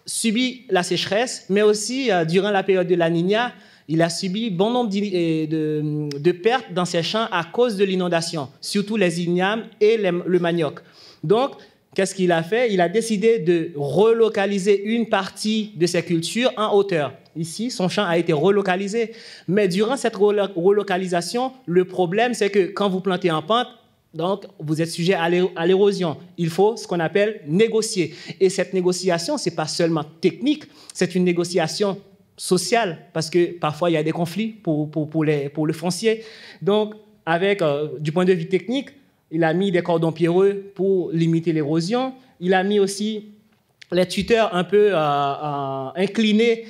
subi la sécheresse, mais aussi, durant la période de la Niña, il a subi bon nombre de pertes dans ses champs à cause de l'inondation, surtout les ignames et le manioc. Donc, qu'est-ce qu'il a fait? Il a décidé de relocaliser une partie de ses cultures en hauteur. Ici, son champ a été relocalisé. Mais durant cette relocalisation, le problème, c'est que quand vous plantez en pente, donc, vous êtes sujet à l'érosion. Il faut ce qu'on appelle négocier. Et cette négociation, ce n'est pas seulement technique, c'est une négociation sociale, parce que parfois, il y a des conflits pour le foncier. Donc, du point de vue technique, il a mis des cordons pierreux pour limiter l'érosion. Il a mis aussi les tuteurs un peu inclinés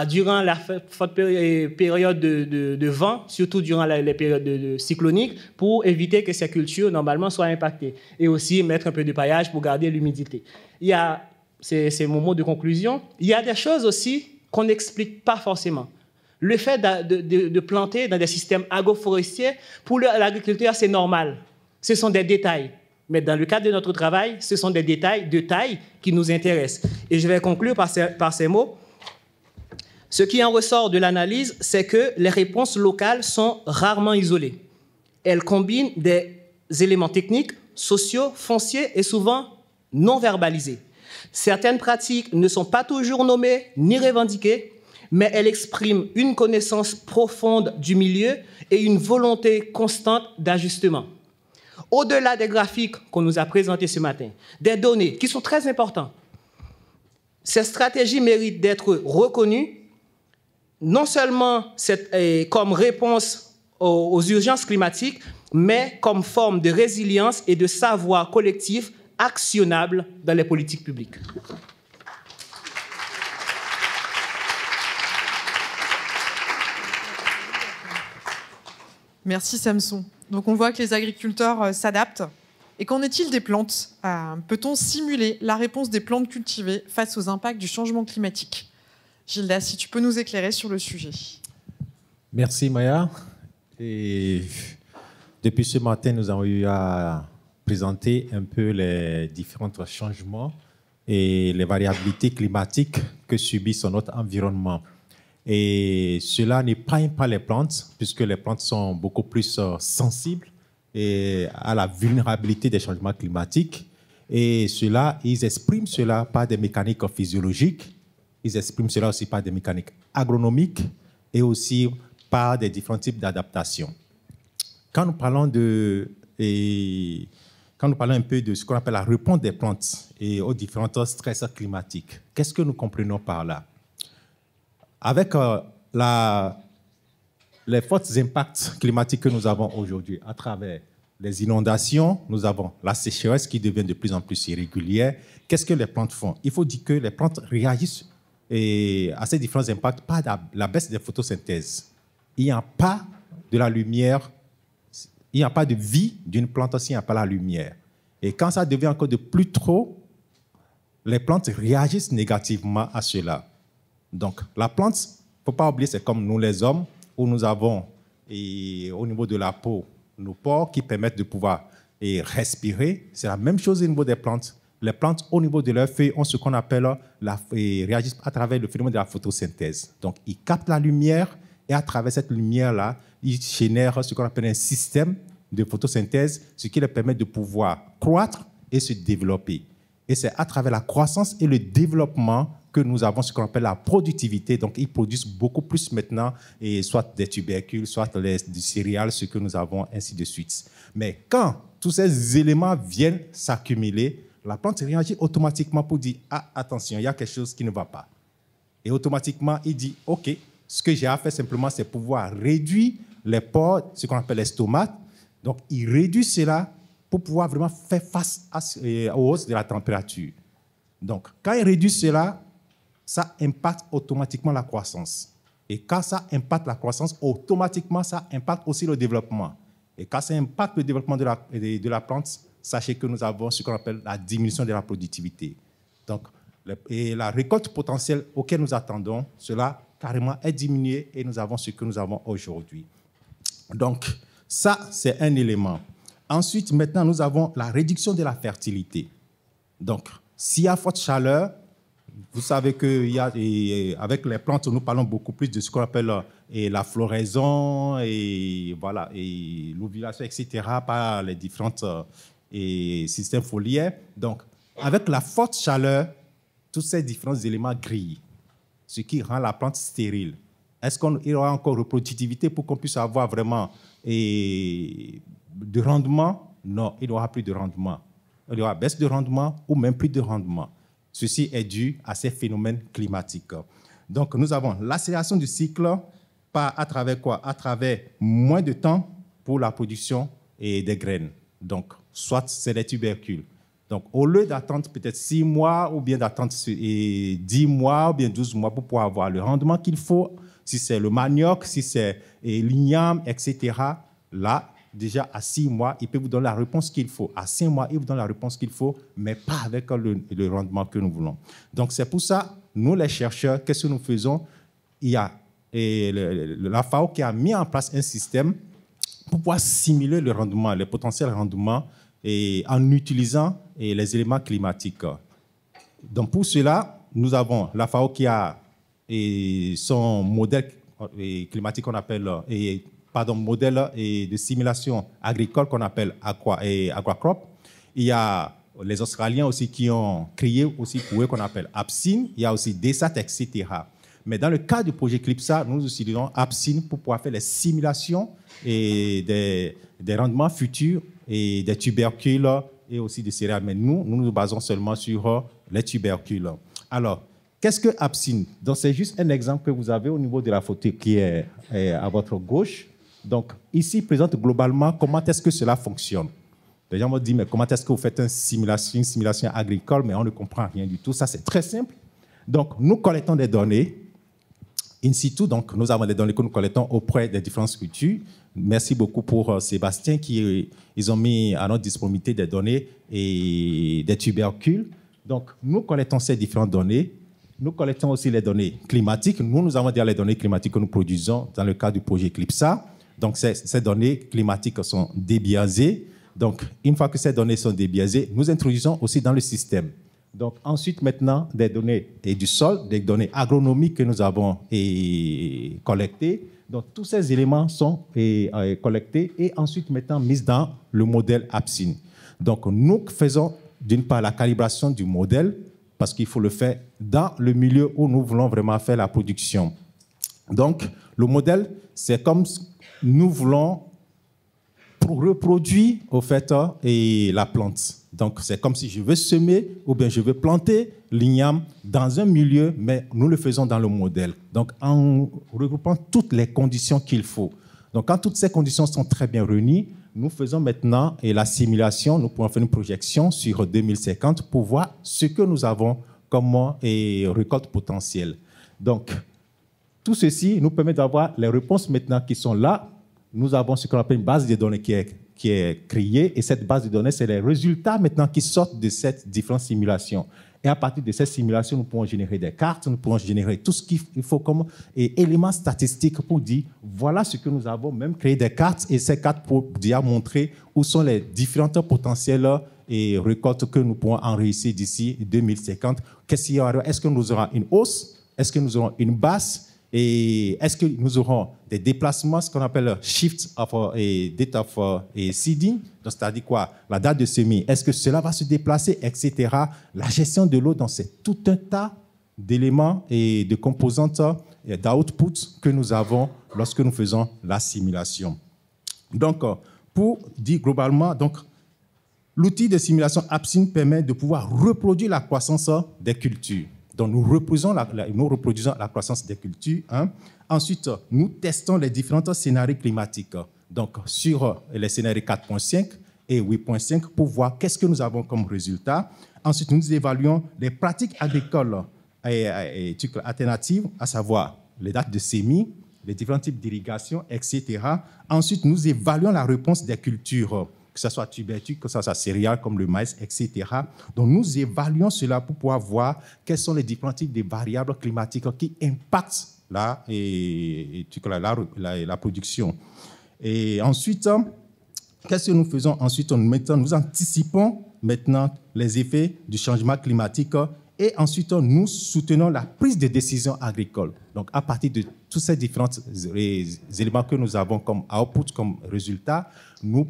durant la forte période de vent, surtout durant les périodes cycloniques, pour éviter que ces cultures, normalement, soient impactées. Et aussi mettre un peu de paillage pour garder l'humidité. C'est mon mot de conclusion. Il y a des choses aussi qu'on n'explique pas forcément. Le fait de planter dans des systèmes agroforestiers, pour l'agriculteur, c'est normal. Ce sont des détails. Mais dans le cadre de notre travail, ce sont des détails de taille qui nous intéressent. Et je vais conclure par ces mots. Ce qui en ressort de l'analyse, c'est que les réponses locales sont rarement isolées. Elles combinent des éléments techniques, sociaux, fonciers et souvent non verbalisés. Certaines pratiques ne sont pas toujours nommées ni revendiquées, mais elles expriment une connaissance profonde du milieu et une volonté constante d'ajustement. Au-delà des graphiques qu'on nous a présentés ce matin, des données qui sont très importantes, ces stratégies méritent d'être reconnues, non seulement comme réponse aux urgences climatiques, mais comme forme de résilience et de savoir collectif actionnable dans les politiques publiques. Merci Samson. Donc on voit que les agriculteurs s'adaptent. Et qu'en est-il des plantes? Peut-on simuler la réponse des plantes cultivées face aux impacts du changement climatique? Gilda, si tu peux nous éclairer sur le sujet. Merci Maya. Et depuis ce matin, nous avons eu à présenter un peu les différents changements et les variabilités climatiques que subissent notre environnement. Et cela n'épargne pas les plantes, puisque les plantes sont beaucoup plus sensibles à la vulnérabilité des changements climatiques. Et ils expriment cela par des mécaniques physiologiques, ils expriment cela aussi par des mécaniques agronomiques et aussi par des différents types d'adaptations. Quand nous parlons un peu de ce qu'on appelle la réponse des plantes et aux différents stress climatiques, qu'est-ce que nous comprenons par là? Avec les forts impacts climatiques que nous avons aujourd'hui à travers les inondations, nous avons la sécheresse qui devient de plus en plus irrégulière. Qu'est-ce que les plantes font? Il faut dire que les plantes réagissent à ces différents impacts par la baisse de photosynthèse. Il n'y a pas de la lumière, il n'y a pas de vie d'une plante s'il n'y a pas la lumière. Et quand ça devient encore de plus trop, les plantes réagissent négativement à cela. Donc, la plante, il ne faut pas oublier, c'est comme nous les hommes, où nous avons, au niveau de la peau, nos pores qui permettent de pouvoir respirer. C'est la même chose au niveau des plantes. Les plantes, au niveau de leurs feuilles, ont ce qu'on appelle, réagissent à travers le phénomène de la photosynthèse. Donc, ils captent la lumière et à travers cette lumière-là, ils génèrent ce qu'on appelle un système de photosynthèse, ce qui leur permet de pouvoir croître et se développer. Et c'est à travers la croissance et le développement que nous avons ce qu'on appelle la productivité. Donc, ils produisent beaucoup plus maintenant, et soit des tubercules, soit du céréales, ce que nous avons, ainsi de suite. Mais quand tous ces éléments viennent s'accumuler, la plante réagit automatiquement pour dire « Ah, attention, il y a quelque chose qui ne va pas ». Et automatiquement, il dit « OK, ce que j'ai à faire simplement, c'est pouvoir réduire les pores, ce qu'on appelle les stomates. » Donc, il réduit cela pour pouvoir vraiment faire face aux hausses de la température. Donc, quand il réduit cela, ça impacte automatiquement la croissance. Et quand ça impacte la croissance, automatiquement, ça impacte aussi le développement. Et quand ça impacte le développement de la plante, sachez que nous avons ce qu'on appelle la diminution de la productivité. Donc, la récolte potentielle auquel nous attendons, cela carrément est diminué et nous avons ce que nous avons aujourd'hui. Donc, ça, c'est un élément. Ensuite, maintenant, nous avons la réduction de la fertilité. Donc, s'il y a forte chaleur, vous savez qu'avec les plantes, nous parlons beaucoup plus de ce qu'on appelle la floraison et l'ovulation, etc., par les différents systèmes foliaires. Donc, avec la forte chaleur, tous ces différents éléments grillent, ce qui rend la plante stérile. Est-ce qu'il y aura encore reproductivité pour qu'on puisse avoir vraiment de rendement? Non, il n'y aura plus de rendement. Il y aura baisse de rendement ou même plus de rendement. Ceci est dû à ces phénomènes climatiques. Donc, nous avons l'accélération du cycle à travers quoi? À travers moins de temps pour la production des graines. Donc, soit c'est les tubercules. Donc, au lieu d'attendre peut-être 6 mois ou bien d'attendre 10 mois ou bien 12 mois pour pouvoir avoir le rendement qu'il faut, si c'est le manioc, si c'est l'igname, etc., là, déjà à 6 mois, il peut vous donner la réponse qu'il faut. À 5 mois, il vous donne la réponse qu'il faut, mais pas avec le rendement que nous voulons. Donc, c'est pour ça, nous, les chercheurs, qu'est-ce que nous faisons? Il y a la FAO qui a mis en place un système pour pouvoir simuler le rendement, le potentiel rendement, en utilisant les éléments climatiques. Donc, pour cela, nous avons la FAO qui a son modèle climatique qu'on appelle, modèle de simulation agricole qu'on appelle AquaCrop. Il y a les Australiens aussi qui ont créé aussi pour eux qu'on appelle APSIN. Il y a aussi DESAT, etc. Mais dans le cas du projet CLIPSA, nous utilisons APSIN pour pouvoir faire les simulations des rendements futurs et des tubercules et aussi des céréales. Mais nous nous basons seulement sur les tubercules. Alors, qu'est-ce que APSIN? Donc, c'est juste un exemple que vous avez au niveau de la photo qui est à votre gauche. Donc, ici, il présente globalement comment est-ce que cela fonctionne. Les gens me disent, mais comment est-ce que vous faites une simulation agricole, mais on ne comprend rien du tout. Ça, c'est très simple. Donc, nous collectons des données in situ. Donc, nous avons des données que nous collectons auprès des différentes cultures. Merci beaucoup pour Sébastien ils ont mis à notre disponibilité des données et des tubercules. Donc, nous collectons ces différentes données. Nous collectons aussi les données climatiques. Nous avons déjà les données climatiques que nous produisons dans le cadre du projet CLIPSA. Donc, ces données climatiques sont débiaisées. Donc, une fois que ces données sont débiaisées, nous introduisons aussi dans le système. Donc, ensuite, maintenant, des données du sol, des données agronomiques que nous avons collectées. Donc, tous ces éléments sont collectés et ensuite, maintenant, mis dans le modèle APSIN. Donc, nous faisons, d'une part, la calibration du modèle, parce qu'il faut le faire dans le milieu où nous voulons vraiment faire la production. Donc, le modèle, c'est comme nous voulons reproduire, au fait, la plante. Donc, c'est comme si je veux semer ou bien je veux planter l'igname dans un milieu, mais nous le faisons dans le modèle. Donc, en regroupant toutes les conditions qu'il faut. Donc, quand toutes ces conditions sont très bien réunies, nous faisons maintenant la simulation, nous pouvons faire une projection sur 2050 pour voir ce que nous avons comme récolte potentielle. Donc, tout ceci nous permet d'avoir les réponses maintenant qui sont là. Nous avons ce qu'on appelle une base de données qui est créée, et cette base de données, c'est les résultats maintenant qui sortent de ces différentes simulations. Et à partir de ces simulations, nous pouvons générer des cartes, nous pouvons générer tout ce qu'il faut comme éléments statistiques pour dire, voilà ce que nous avons, même créé des cartes, et ces cartes pour déjà montrer où sont les différentes potentielles et récoltes que nous pourrons enregistrer d'ici 2050. Qu'est-ce qu'il y aura? Est-ce que nous aurons une hausse? Est-ce que nous aurons une basse? Et est-ce que nous aurons des déplacements, ce qu'on appelle shift of date of seeding, c'est-à-dire quoi? La date de semis. Est-ce que cela va se déplacer, etc. La gestion de l'eau, donc c'est tout un tas d'éléments et de composantes et d'outputs que nous avons lorsque nous faisons la simulation. Donc, pour dire globalement, donc, l'outil de simulation APSIN permet de pouvoir reproduire la croissance des cultures. Donc, nous reproduisons la croissance des cultures. Ensuite, nous testons les différents scénarios climatiques. Donc, sur les scénarios 4.5 et 8.5 pour voir qu'est-ce que nous avons comme résultat. Ensuite, nous évaluons les pratiques agricoles alternatives, à savoir les dates de semis, les différents types d'irrigation, etc. Ensuite, nous évaluons la réponse des cultures, que ce soit tubercules, que ce soit céréales comme le maïs, etc. Donc, nous évaluons cela pour pouvoir voir quels sont les différents types de variables climatiques qui impactent la production. Et ensuite, qu'est-ce que nous faisons? Ensuite, nous anticipons maintenant les effets du changement climatique et ensuite, nous soutenons la prise de décision agricole. Donc, à partir de tous ces différents éléments que nous avons comme output, comme résultat, nous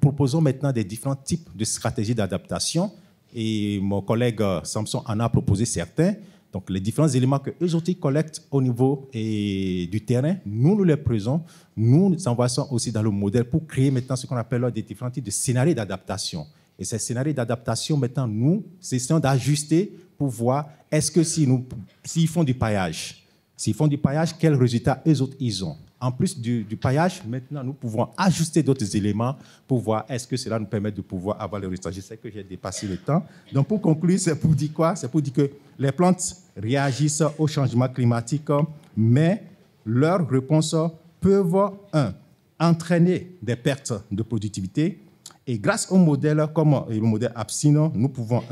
proposons maintenant des différents types de stratégies d'adaptation et mon collègue Samson en a proposé certains. Donc, les différents éléments que eux autres collectent au niveau du terrain, nous les présentons, nous envoyons aussi dans le modèle pour créer maintenant ce qu'on appelle des différents types de scénarios d'adaptation. Et ces scénarios d'adaptation, maintenant, nous essayons d'ajuster pour voir est-ce que s'ils font du paillage, quels résultats eux autres ils ont. En plus du paillage, maintenant, nous pouvons ajuster d'autres éléments pour voir est-ce que cela nous permet de pouvoir avoir le résultat. Je sais que j'ai dépassé le temps. Donc, pour conclure, c'est pour dire quoi? C'est pour dire que les plantes réagissent au changement climatique, mais leurs réponses peuvent, entraîner des pertes de productivité. Et grâce au modèle comme le modèle APSIN, nous pouvons,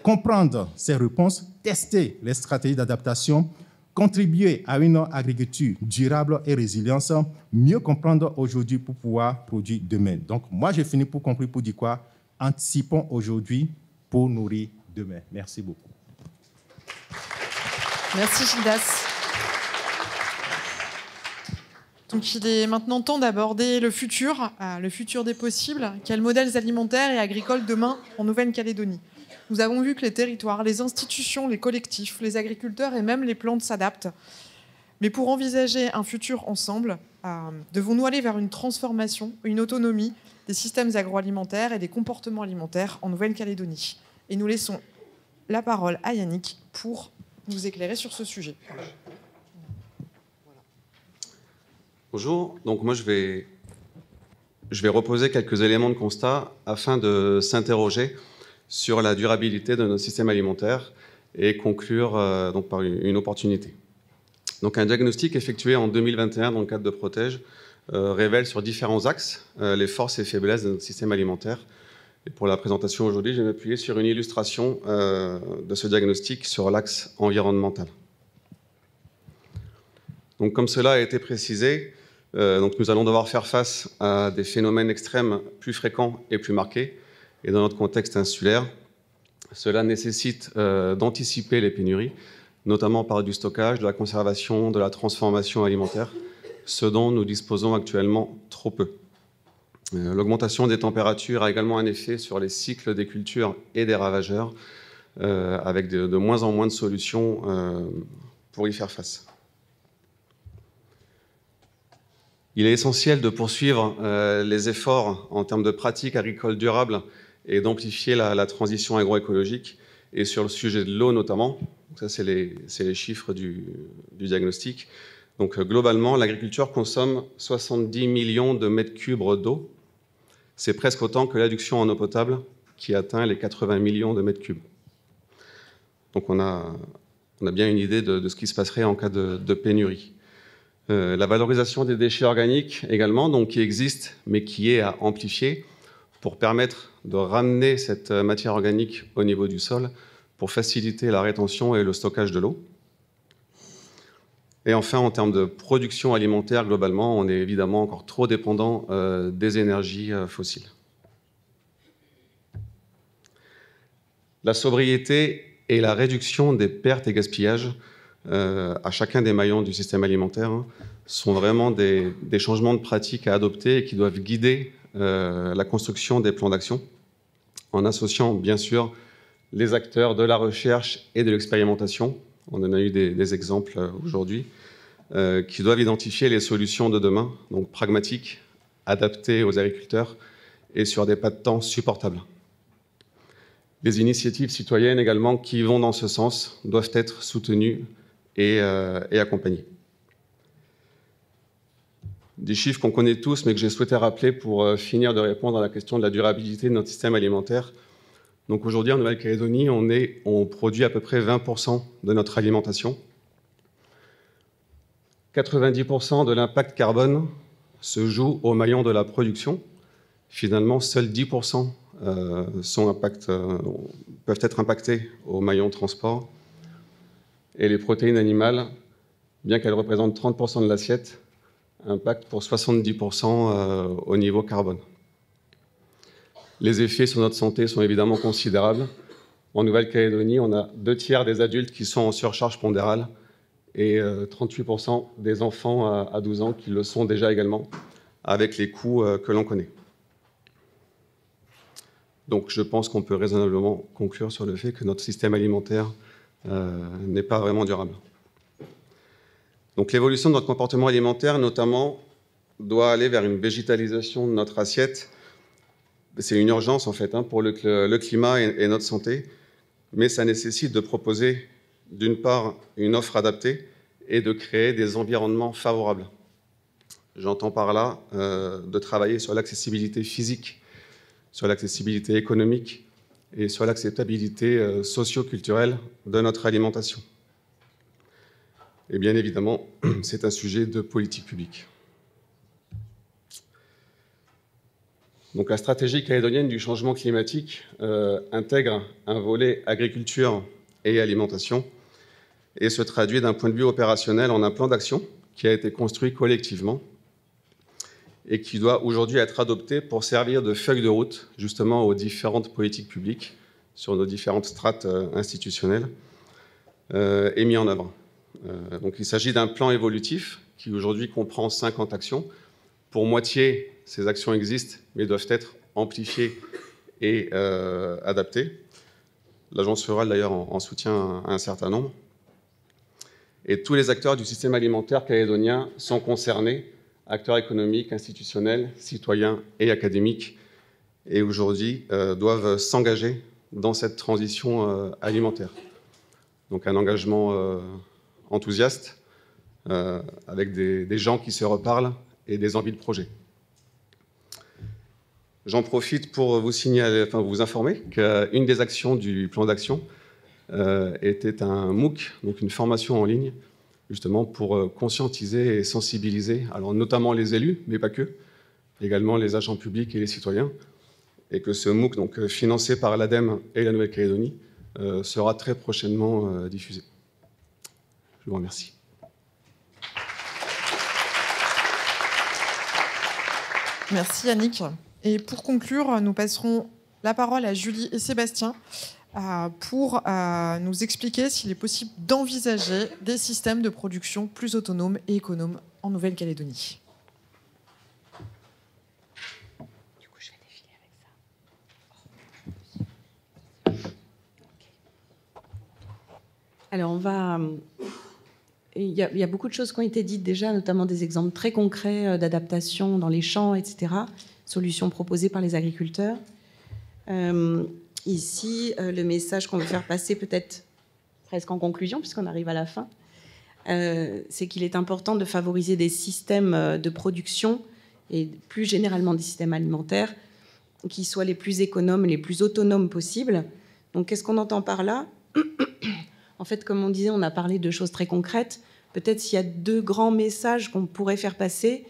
comprendre ces réponses, tester les stratégies d'adaptation, contribuer à une agriculture durable et résiliente, mieux comprendre aujourd'hui pour pouvoir produire demain. Donc, moi, je finis pour conclure pour dire quoi? Anticipons aujourd'hui pour nourrir demain. Merci beaucoup. Merci Gildas. Donc, il est maintenant temps d'aborder le futur des possibles. Quels modèles alimentaires et agricoles demain en Nouvelle-Calédonie? Nous avons vu que les territoires, les institutions, les collectifs, les agriculteurs et même les plantes s'adaptent. Mais pour envisager un futur ensemble, devons-nous aller vers une transformation, une autonomie des systèmes agroalimentaires et des comportements alimentaires en Nouvelle-Calédonie? Et nous laissons la parole à Yannick pour nous éclairer sur ce sujet. Bonjour, donc moi je vais reposer quelques éléments de constat afin de s'interroger sur la durabilité de notre système alimentaire et conclure donc par une opportunité. Donc un diagnostic effectué en 2021 dans le cadre de Protège révèle sur différents axes les forces et faiblesses de notre système alimentaire. Et pour la présentation aujourd'hui, je vais m'appuyer sur une illustration de ce diagnostic sur l'axe environnemental. Donc comme cela a été précisé, donc nous allons devoir faire face à des phénomènes extrêmes plus fréquents et plus marqués. Et dans notre contexte insulaire, cela nécessite d'anticiper les pénuries, notamment par du stockage, de la conservation, de la transformation alimentaire, ce dont nous disposons actuellement trop peu. L'augmentation des températures a également un effet sur les cycles des cultures et des ravageurs, avec de moins en moins de solutions pour y faire face. Il est essentiel de poursuivre les efforts en termes de pratiques agricoles durables et d'amplifier la transition agroécologique, et sur le sujet de l'eau notamment. Donc ça, c'est les chiffres du diagnostic. Donc globalement, l'agriculture consomme 70 millions de mètres cubes d'eau. C'est presque autant que l'adduction en eau potable, qui atteint les 80 millions de mètres cubes. Donc on a bien une idée de ce qui se passerait en cas de pénurie. La valorisation des déchets organiques également, donc qui existe, mais qui est à amplifier pour permettre de ramener cette matière organique au niveau du sol, pour faciliter la rétention et le stockage de l'eau. Et enfin, en termes de production alimentaire, globalement, on est évidemment encore trop dépendant des énergies fossiles. La sobriété et la réduction des pertes et gaspillages à chacun des maillons du système alimentaire sont vraiment des changements de pratiques à adopter et qui doivent guider la construction des plans d'action, en associant bien sûr les acteurs de la recherche et de l'expérimentation. On en a eu des exemples aujourd'hui, qui doivent identifier les solutions de demain, donc pragmatiques, adaptées aux agriculteurs et sur des pas de temps supportables. Les initiatives citoyennes également qui vont dans ce sens doivent être soutenues et accompagnées. Des chiffres qu'on connaît tous, mais que j'ai souhaité rappeler pour finir de répondre à la question de la durabilité de notre système alimentaire. Donc aujourd'hui, en Nouvelle-Calédonie, on produit à peu près 20% de notre alimentation. 90% de l'impact carbone se joue au maillon de la production. Finalement, seuls 10% peuvent être impactés au maillon transport. Et les protéines animales, bien qu'elles représentent 30% de l'assiette, impactent pour 70% au niveau carbone. Les effets sur notre santé sont évidemment considérables. En Nouvelle-Calédonie, on a 2/3 des adultes qui sont en surcharge pondérale et 38% des enfants à 12 ans qui le sont déjà également, avec les coûts que l'on connaît. Donc je pense qu'on peut raisonnablement conclure sur le fait que notre système alimentaire n'est pas vraiment durable. Donc l'évolution de notre comportement alimentaire, notamment, doit aller vers une végétalisation de notre assiette. C'est une urgence, en fait, pour le climat et notre santé, mais ça nécessite de proposer, d'une part, une offre adaptée et de créer des environnements favorables. J'entends par là de travailler sur l'accessibilité physique, sur l'accessibilité économique et sur l'acceptabilité socio-culturelle de notre alimentation. Et bien évidemment, c'est un sujet de politique publique. Donc la stratégie calédonienne du changement climatique intègre un volet agriculture et alimentation et se traduit d'un point de vue opérationnel en un plan d'action qui a été construit collectivement et qui doit aujourd'hui être adopté pour servir de feuille de route justement aux différentes politiques publiques sur nos différentes strates institutionnelles et mis en œuvre. Donc il s'agit d'un plan évolutif qui aujourd'hui comprend 50 actions. Pour moitié, ces actions existent, mais doivent être amplifiées et adaptées. L'agence rurale, d'ailleurs, en soutient un certain nombre. Et tous les acteurs du système alimentaire calédonien sont concernés, acteurs économiques, institutionnels, citoyens et académiques, et aujourd'hui doivent s'engager dans cette transition alimentaire. Donc un engagement enthousiaste, avec des gens qui se reparlent et des envies de projet. J'en profite pour vous informer qu'une des actions du plan d'action était un MOOC, donc une formation en ligne, justement pour conscientiser et sensibiliser, alors notamment les élus, mais pas que, également les agents publics et les citoyens, et que ce MOOC, donc financé par l'ADEME et la Nouvelle-Calédonie, sera très prochainement diffusé. Je vous remercie. Merci Yannick. Et pour conclure, nous passerons la parole à Julie et Sébastien pour nous expliquer s'il est possible d'envisager des systèmes de production plus autonomes et économes en Nouvelle-Calédonie. Du coup, je vais défiler avec ça. Alors, il y a beaucoup de choses qui ont été dites déjà, notamment des exemples très concrets d'adaptation dans les champs, etc., solutions proposées par les agriculteurs. Ici, le message qu'on veut faire passer, peut-être presque en conclusion, puisqu'on arrive à la fin, c'est qu'il est important de favoriser des systèmes de production, et plus généralement des systèmes alimentaires, qui soient les plus économes, les plus autonomes possibles. Donc, qu'est-ce qu'on entend par là ? En fait, comme on disait, on a parlé de choses très concrètes. Peut-être s'il y a deux grands messages qu'on pourrait faire passer,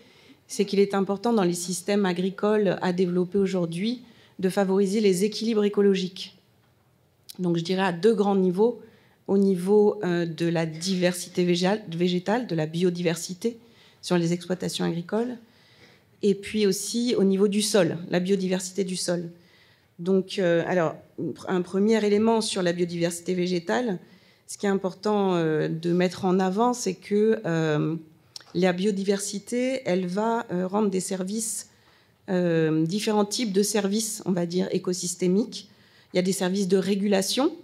c'est qu'il est important dans les systèmes agricoles à développer aujourd'hui de favoriser les équilibres écologiques. Donc je dirais à deux grands niveaux. Au niveau de la diversité végétale, de la biodiversité sur les exploitations agricoles, et puis aussi au niveau du sol, la biodiversité du sol. Donc, alors, un premier élément sur la biodiversité végétale, ce qui est important de mettre en avant, c'est que la biodiversité, elle va rendre des services, différents types de services, on va dire, écosystémiques. Il y a des services de régulation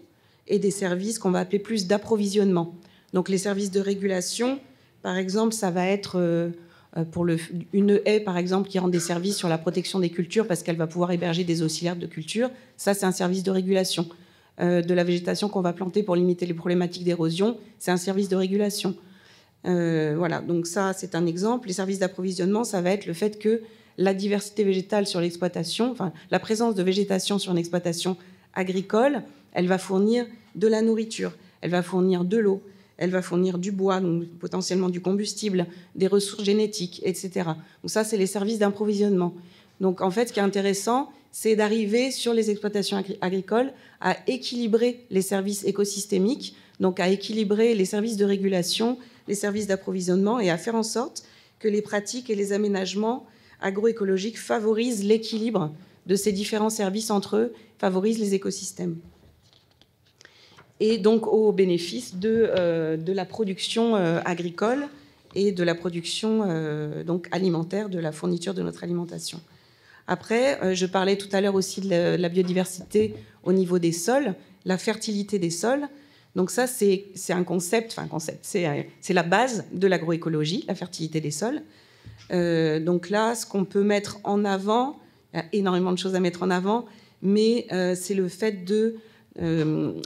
et des services qu'on va appeler plus d'approvisionnement. Donc les services de régulation, par exemple, ça va être pour une haie, par exemple, qui rend des services sur la protection des cultures parce qu'elle va pouvoir héberger des auxiliaires de culture. Ça, c'est un service de régulation. De la végétation qu'on va planter pour limiter les problématiques d'érosion, c'est un service de régulation. Voilà, donc ça, c'est un exemple. Les services d'approvisionnement, ça va être le fait que la diversité végétale sur l'exploitation, enfin, la présence de végétation sur une exploitation agricole, elle va fournir de la nourriture, elle va fournir de l'eau, elle va fournir du bois, donc potentiellement du combustible, des ressources génétiques, etc. Donc ça, c'est les services d'approvisionnement. Donc en fait, ce qui est intéressant, c'est d'arriver sur les exploitations agricoles à équilibrer les services écosystémiques, donc à équilibrer les services de régulation, les services d'approvisionnement et à faire en sorte que les pratiques et les aménagements agroécologiques favorisent l'équilibre de ces différents services entre eux, favorisent les écosystèmes. Et donc au bénéfice de la production agricole et de la production donc alimentaire, de la fourniture de notre alimentation. Après, je parlais tout à l'heure aussi de la biodiversité au niveau des sols, la fertilité des sols. Donc ça, c'est un concept, c'est la base de l'agroécologie, la fertilité des sols. Donc là, ce qu'on peut mettre en avant, il y a énormément de choses à mettre en avant, mais c'est le fait de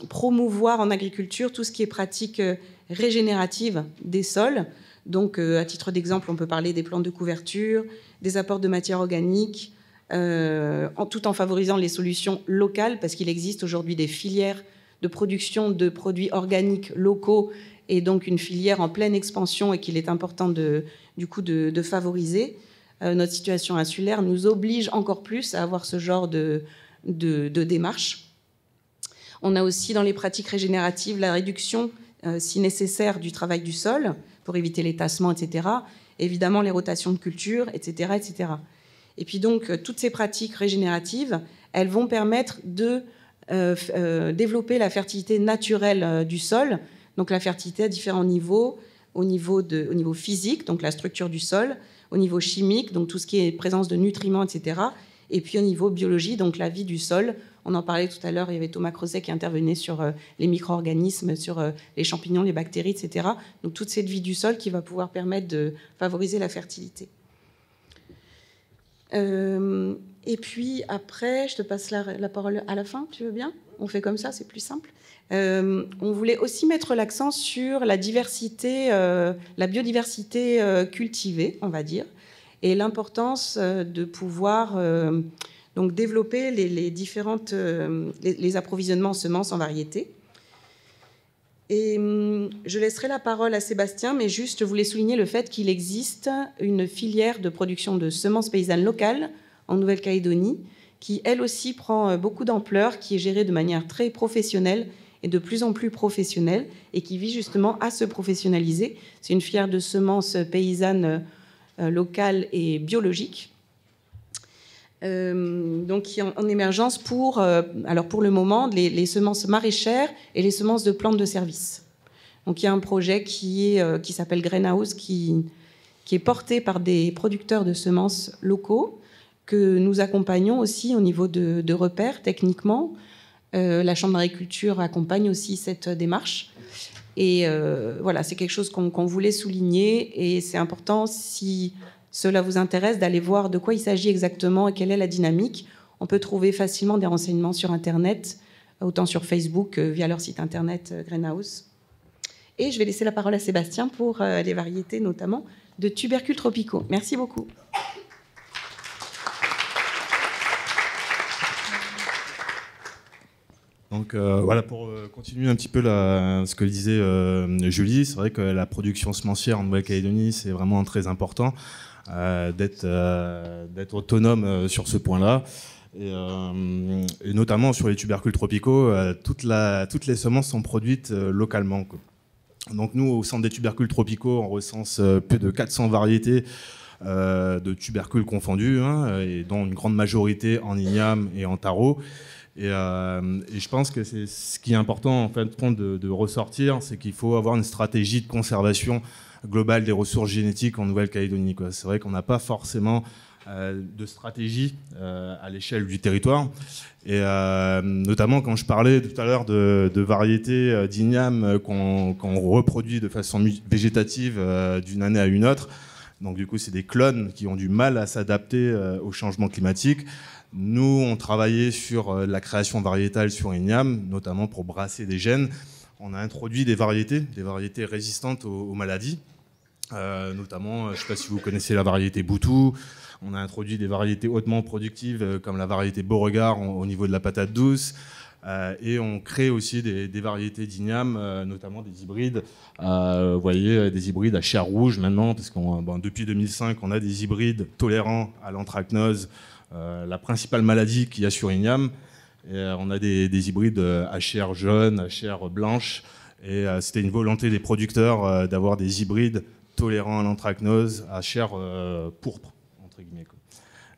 promouvoir en agriculture tout ce qui est pratique régénérative des sols. Donc, à titre d'exemple, on peut parler des plantes de couverture, des apports de matière organique, tout en favorisant les solutions locales, parce qu'il existe aujourd'hui des filières de production de produits organiques locaux et donc une filière en pleine expansion et qu'il est important de favoriser. Notre situation insulaire nous oblige encore plus à avoir ce genre de démarche. On a aussi dans les pratiques régénératives la réduction, si nécessaire, du travail du sol pour éviter les tassements, etc. Évidemment, les rotations de culture, etc., etc. Et puis donc, toutes ces pratiques régénératives, elles vont permettre de développer la fertilité naturelle du sol. Donc la fertilité à différents niveaux, au niveau physique, donc la structure du sol, au niveau chimique, donc tout ce qui est présence de nutriments, etc. Et puis au niveau biologie, donc la vie du sol. On en parlait tout à l'heure, il y avait Thomas Crozet qui intervenait sur les micro-organismes, sur les champignons, les bactéries, etc. Donc toute cette vie du sol qui va pouvoir permettre de favoriser la fertilité. Et puis après, je te passe la parole à la fin, tu veux bien? On fait comme ça, c'est plus simple. On voulait aussi mettre l'accent sur la diversité, la biodiversité cultivée, on va dire, et l'importance de pouvoir donc développer les approvisionnements en semences en variétés. Et je laisserai la parole à Sébastien, mais juste je voulais souligner le fait qu'il existe une filière de production de semences paysannes locales en Nouvelle-Calédonie, qui elle aussi prend beaucoup d'ampleur, qui est gérée de manière très professionnelle et de plus en plus professionnelle, et qui vise justement à se professionnaliser. C'est une filière de semences paysannes locales et biologiques, donc qui est en émergence pour le moment, les semences maraîchères et les semences de plantes de service. Donc il y a un projet qui s'appelle Greenhouse, qui est porté par des producteurs de semences locaux, que nous accompagnons aussi au niveau de repères techniquement. La Chambre d'agriculture accompagne aussi cette démarche. Et voilà, c'est quelque chose qu'on voulait souligner. Et c'est important, si cela vous intéresse, d'aller voir de quoi il s'agit exactement et quelle est la dynamique. On peut trouver facilement des renseignements sur Internet, autant sur Facebook que via leur site Internet Greenhouse. Et je vais laisser la parole à Sébastien pour les variétés, notamment de tubercules tropicaux. Merci beaucoup. Donc voilà, pour continuer un petit peu ce que disait Julie, c'est vrai que la production semencière en Nouvelle-Calédonie, c'est vraiment très important d'être autonome sur ce point-là. Et notamment sur les tubercules tropicaux, toutes les semences sont produites localement, quoi. Donc nous, au Centre des tubercules tropicaux, on recense plus de 400 variétés de tubercules confondus, et dont une grande majorité en igname et en taro. Et je pense que c'est ce qui est important en fin de compte de ressortir, c'est qu'il faut avoir une stratégie de conservation globale des ressources génétiques en Nouvelle-Calédonie, quoi. C'est vrai qu'on n'a pas forcément de stratégie à l'échelle du territoire. Et notamment quand je parlais tout à l'heure de variétés d'igname qu'on reproduit de façon végétative d'une année à une autre. Donc du coup, c'est des clones qui ont du mal à s'adapter au changement climatique. Nous, on travaillait sur la création variétale sur igname, notamment pour brasser des gènes. On a introduit des variétés résistantes aux maladies, notamment, je ne sais pas si vous connaissez la variété Boutou. On a introduit des variétés hautement productives comme la variété Beauregard au niveau de la patate douce. Et on crée aussi des variétés d'igname, notamment des hybrides. Vous voyez, des hybrides à chair rouge maintenant, parce que depuis 2005, on a des hybrides tolérants à l'anthracnose, la principale maladie qu'il y a sur igname. Et on a des hybrides à chair jaune, à chair blanche. Et c'était une volonté des producteurs d'avoir des hybrides tolérants à l'anthracnose, à chair pourpre, entre guillemets, quoi.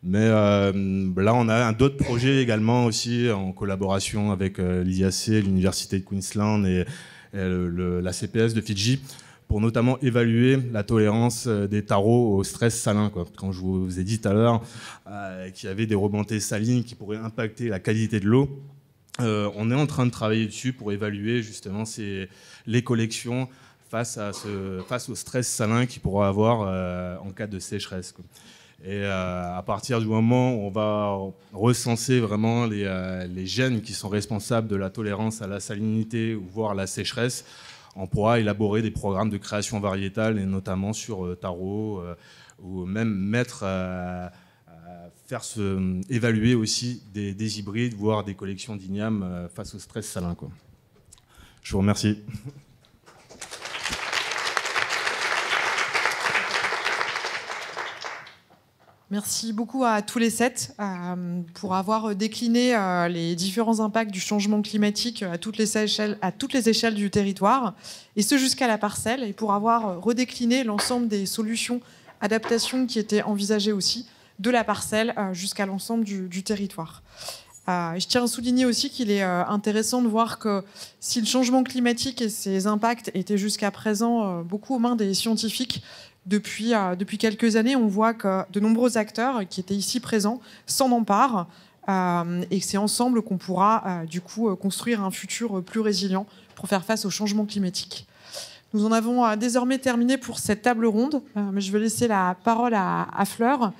Mais là, on a d'autres projets également aussi en collaboration avec l'IAC, l'Université de Queensland et la CPS de Fidji, pour notamment évaluer la tolérance des tarots au stress salin, quoi. Quand je vous ai dit tout à l'heure qu'il y avait des remontées salines qui pourraient impacter la qualité de l'eau, on est en train de travailler dessus pour évaluer justement les collections face au stress salin qu'il pourra avoir en cas de sécheresse, quoi. Et à partir du moment où on va recenser vraiment les gènes qui sont responsables de la tolérance à la salinité ou voire à la sécheresse, on pourra élaborer des programmes de création variétale, et notamment sur taro, ou même faire évaluer aussi des hybrides, voire des collections d'igname face au stress salin, quoi. Je vous remercie. Merci beaucoup à tous les 7 pour avoir décliné les différents impacts du changement climatique à toutes les échelles du territoire, et ce jusqu'à la parcelle, et pour avoir redécliné l'ensemble des solutions, adaptations qui étaient envisagées aussi, de la parcelle jusqu'à l'ensemble du territoire. Je tiens à souligner aussi qu'il est intéressant de voir que si le changement climatique et ses impacts étaient jusqu'à présent beaucoup aux mains des scientifiques, depuis quelques années, on voit que de nombreux acteurs qui étaient ici présents s'en emparent, et que c'est ensemble qu'on pourra du coup construire un futur plus résilient pour faire face au changement climatique. Nous en avons désormais terminé pour cette table ronde, mais je vais laisser la parole à Fleur,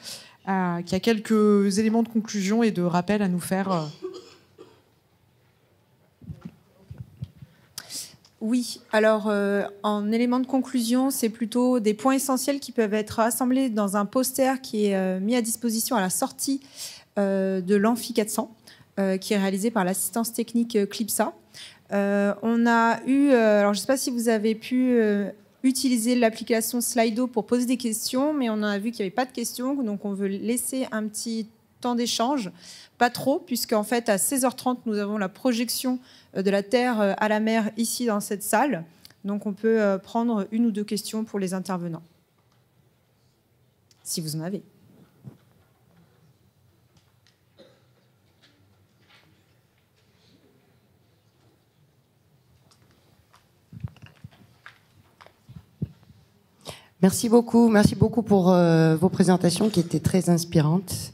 qui a quelques éléments de conclusion et de rappel à nous faire. Oui, alors en élément de conclusion, c'est plutôt des points essentiels qui peuvent être assemblés dans un poster qui est mis à disposition à la sortie de l'Amphi 400, qui est réalisé par l'assistance technique Clipsa. On a eu, alors je ne sais pas si vous avez pu utiliser l'application Slido pour poser des questions, mais on a vu qu'il n'y avait pas de questions, donc on veut laisser un petit temps d'échange. Pas trop, puisqu'en fait, à 16h30, nous avons la projection de la Terre à la mer ici dans cette salle. Donc on peut prendre 1 ou 2 questions pour les intervenants, si vous en avez. Merci beaucoup pour vos présentations qui étaient très inspirantes.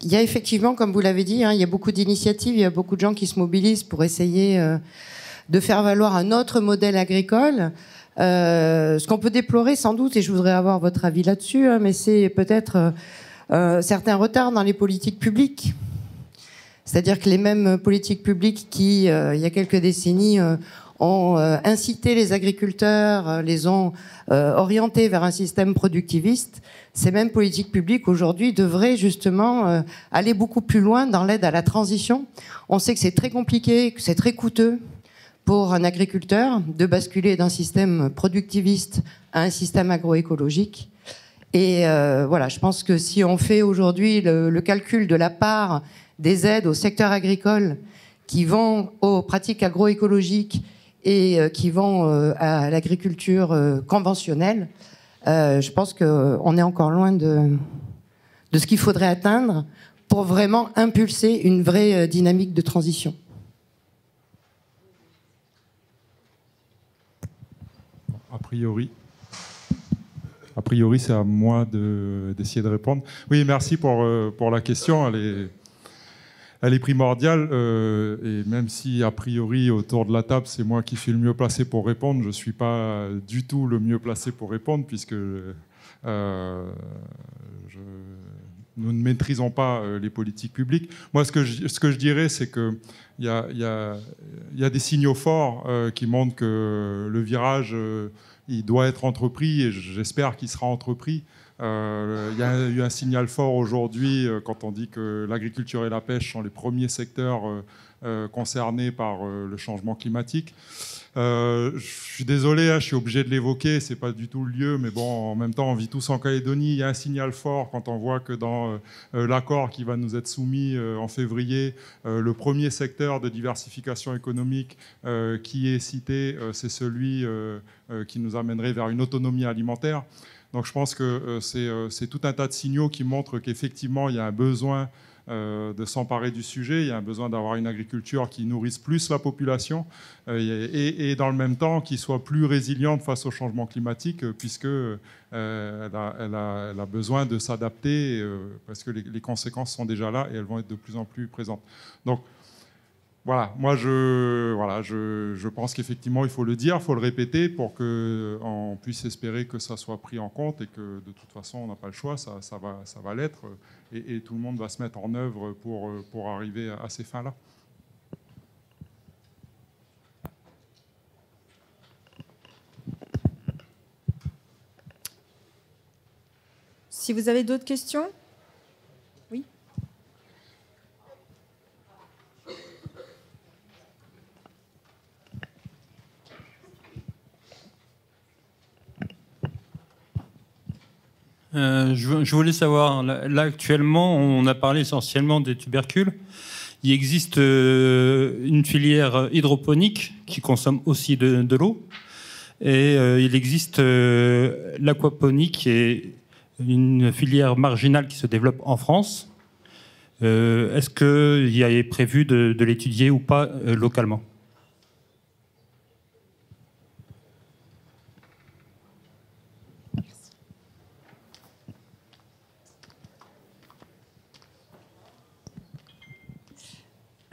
Il y a effectivement, comme vous l'avez dit, il y a beaucoup d'initiatives, il y a beaucoup de gens qui se mobilisent pour essayer de faire valoir un autre modèle agricole. Ce qu'on peut déplorer sans doute, et je voudrais avoir votre avis là-dessus, mais c'est peut-être certains retards dans les politiques publiques. C'est-à-dire que les mêmes politiques publiques qui, il y a quelques décennies, ont incité les agriculteurs, les ont orientés vers un système productiviste, ces mêmes politiques publiques aujourd'hui devraient justement aller beaucoup plus loin dans l'aide à la transition. On sait que c'est très compliqué, que c'est très coûteux pour un agriculteur de basculer d'un système productiviste à un système agroécologique. Et voilà, je pense que si on fait aujourd'hui le calcul de la part des aides au secteur agricole qui vont aux pratiques agroécologiques et qui vont à l'agriculture conventionnelle, je pense qu'on est encore loin de ce qu'il faudrait atteindre pour vraiment impulser une vraie dynamique de transition. A priori, c'est à moi d'essayer de répondre. Oui, merci pour la question. Elle est primordiale, et même si, a priori, autour de la table, c'est moi qui suis le mieux placé pour répondre, je ne suis pas du tout le mieux placé pour répondre, puisque nous ne maîtrisons pas les politiques publiques. Moi, ce que je dirais, c'est qu'il y a des signaux forts qui montrent que le virage, il doit être entrepris, et j'espère qu'il sera entrepris. Il y a eu un signal fort aujourd'hui quand on dit que l'agriculture et la pêche sont les premiers secteurs concernés par le changement climatique. Je suis désolé, je suis obligé de l'évoquer, c'est pas du tout le lieu, mais bon, en même temps, on vit tous en Calédonie. Il y a un signal fort quand on voit que dans l'accord qui va nous être soumis en février, le premier secteur de diversification économique qui est cité, c'est celui qui nous amènerait vers une autonomie alimentaire. Donc je pense que c'est tout un tas de signaux qui montrent qu'effectivement, il y a un besoin de s'emparer du sujet. Il y a un besoin d'avoir une agriculture qui nourrisse plus la population et dans le même temps qui soit plus résiliente face au changement climatique, puisque elle a besoin de s'adapter parce que les conséquences sont déjà là et elles vont être de plus en plus présentes. Donc voilà, moi je pense qu'effectivement il faut le dire, il faut le répéter pour qu'on puisse espérer que ça soit pris en compte et que de toute façon on n'a pas le choix, ça va l'être et tout le monde va se mettre en œuvre pour arriver à ces fins-là. Si vous avez d'autres questions? Oui. Je voulais savoir, là actuellement, on a parlé essentiellement des tubercules. Il existe une filière hydroponique qui consomme aussi de l'eau. Et il existe l'aquaponie qui est une filière marginale qui se développe en France. Est-ce qu'il y a prévu de l'étudier ou pas localement ?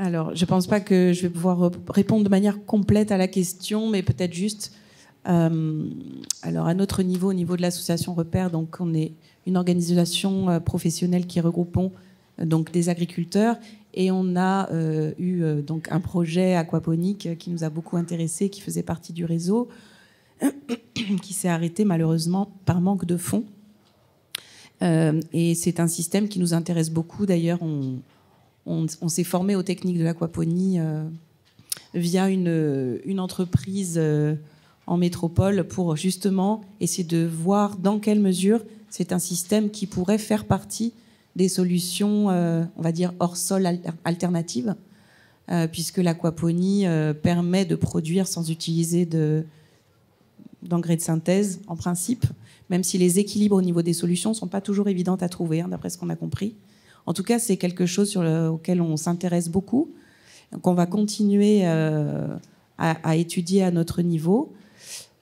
Alors, je ne pense pas que je vais pouvoir répondre de manière complète à la question, mais peut-être juste... alors, à notre niveau, au niveau de l'association Repère, donc on est une organisation professionnelle qui regroupons donc des agriculteurs, et on a eu donc un projet aquaponique qui nous a beaucoup intéressés, qui faisait partie du réseau, qui s'est arrêté malheureusement par manque de fonds. Et c'est un système qui nous intéresse beaucoup. D'ailleurs, on s'est formé aux techniques de l'aquaponie via une entreprise en métropole pour justement essayer de voir dans quelle mesure c'est un système qui pourrait faire partie des solutions, on va dire, hors sol alternatives, puisque l'aquaponie permet de produire sans utiliser d'engrais de synthèse, en principe, même si les équilibres au niveau des solutions ne sont pas toujours évidents à trouver, d'après ce qu'on a compris. En tout cas, c'est quelque chose auquel on s'intéresse beaucoup, qu'on va continuer à étudier à notre niveau.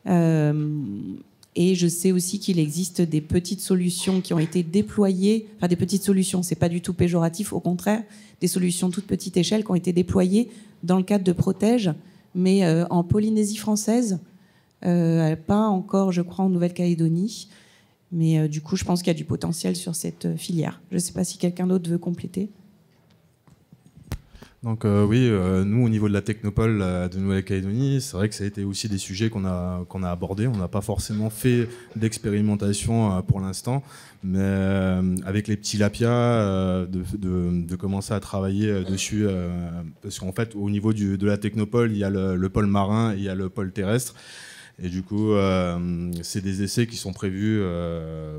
Et je sais aussi qu'il existe des petites solutions qui ont été déployées, enfin des petites solutions, c'est pas du tout péjoratif, au contraire, des solutions toute petite échelle qui ont été déployées dans le cadre de Protège, mais en Polynésie française, pas encore, je crois, en Nouvelle-Calédonie. Mais du coup, je pense qu'il y a du potentiel sur cette filière. Je ne sais pas si quelqu'un d'autre veut compléter. Donc oui, nous au niveau de la Technopole de Nouvelle-Calédonie, c'est vrai que ça a été aussi des sujets qu'on a abordés. On n'a pas forcément fait d'expérimentation pour l'instant, mais avec les petits Lapia, de commencer à travailler dessus, parce qu'en fait au niveau de la Technopole, il y a le pôle marin et il y a le pôle terrestre. Et du coup, c'est des essais qui sont prévus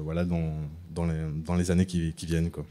voilà, dans les années qui viennent, quoi.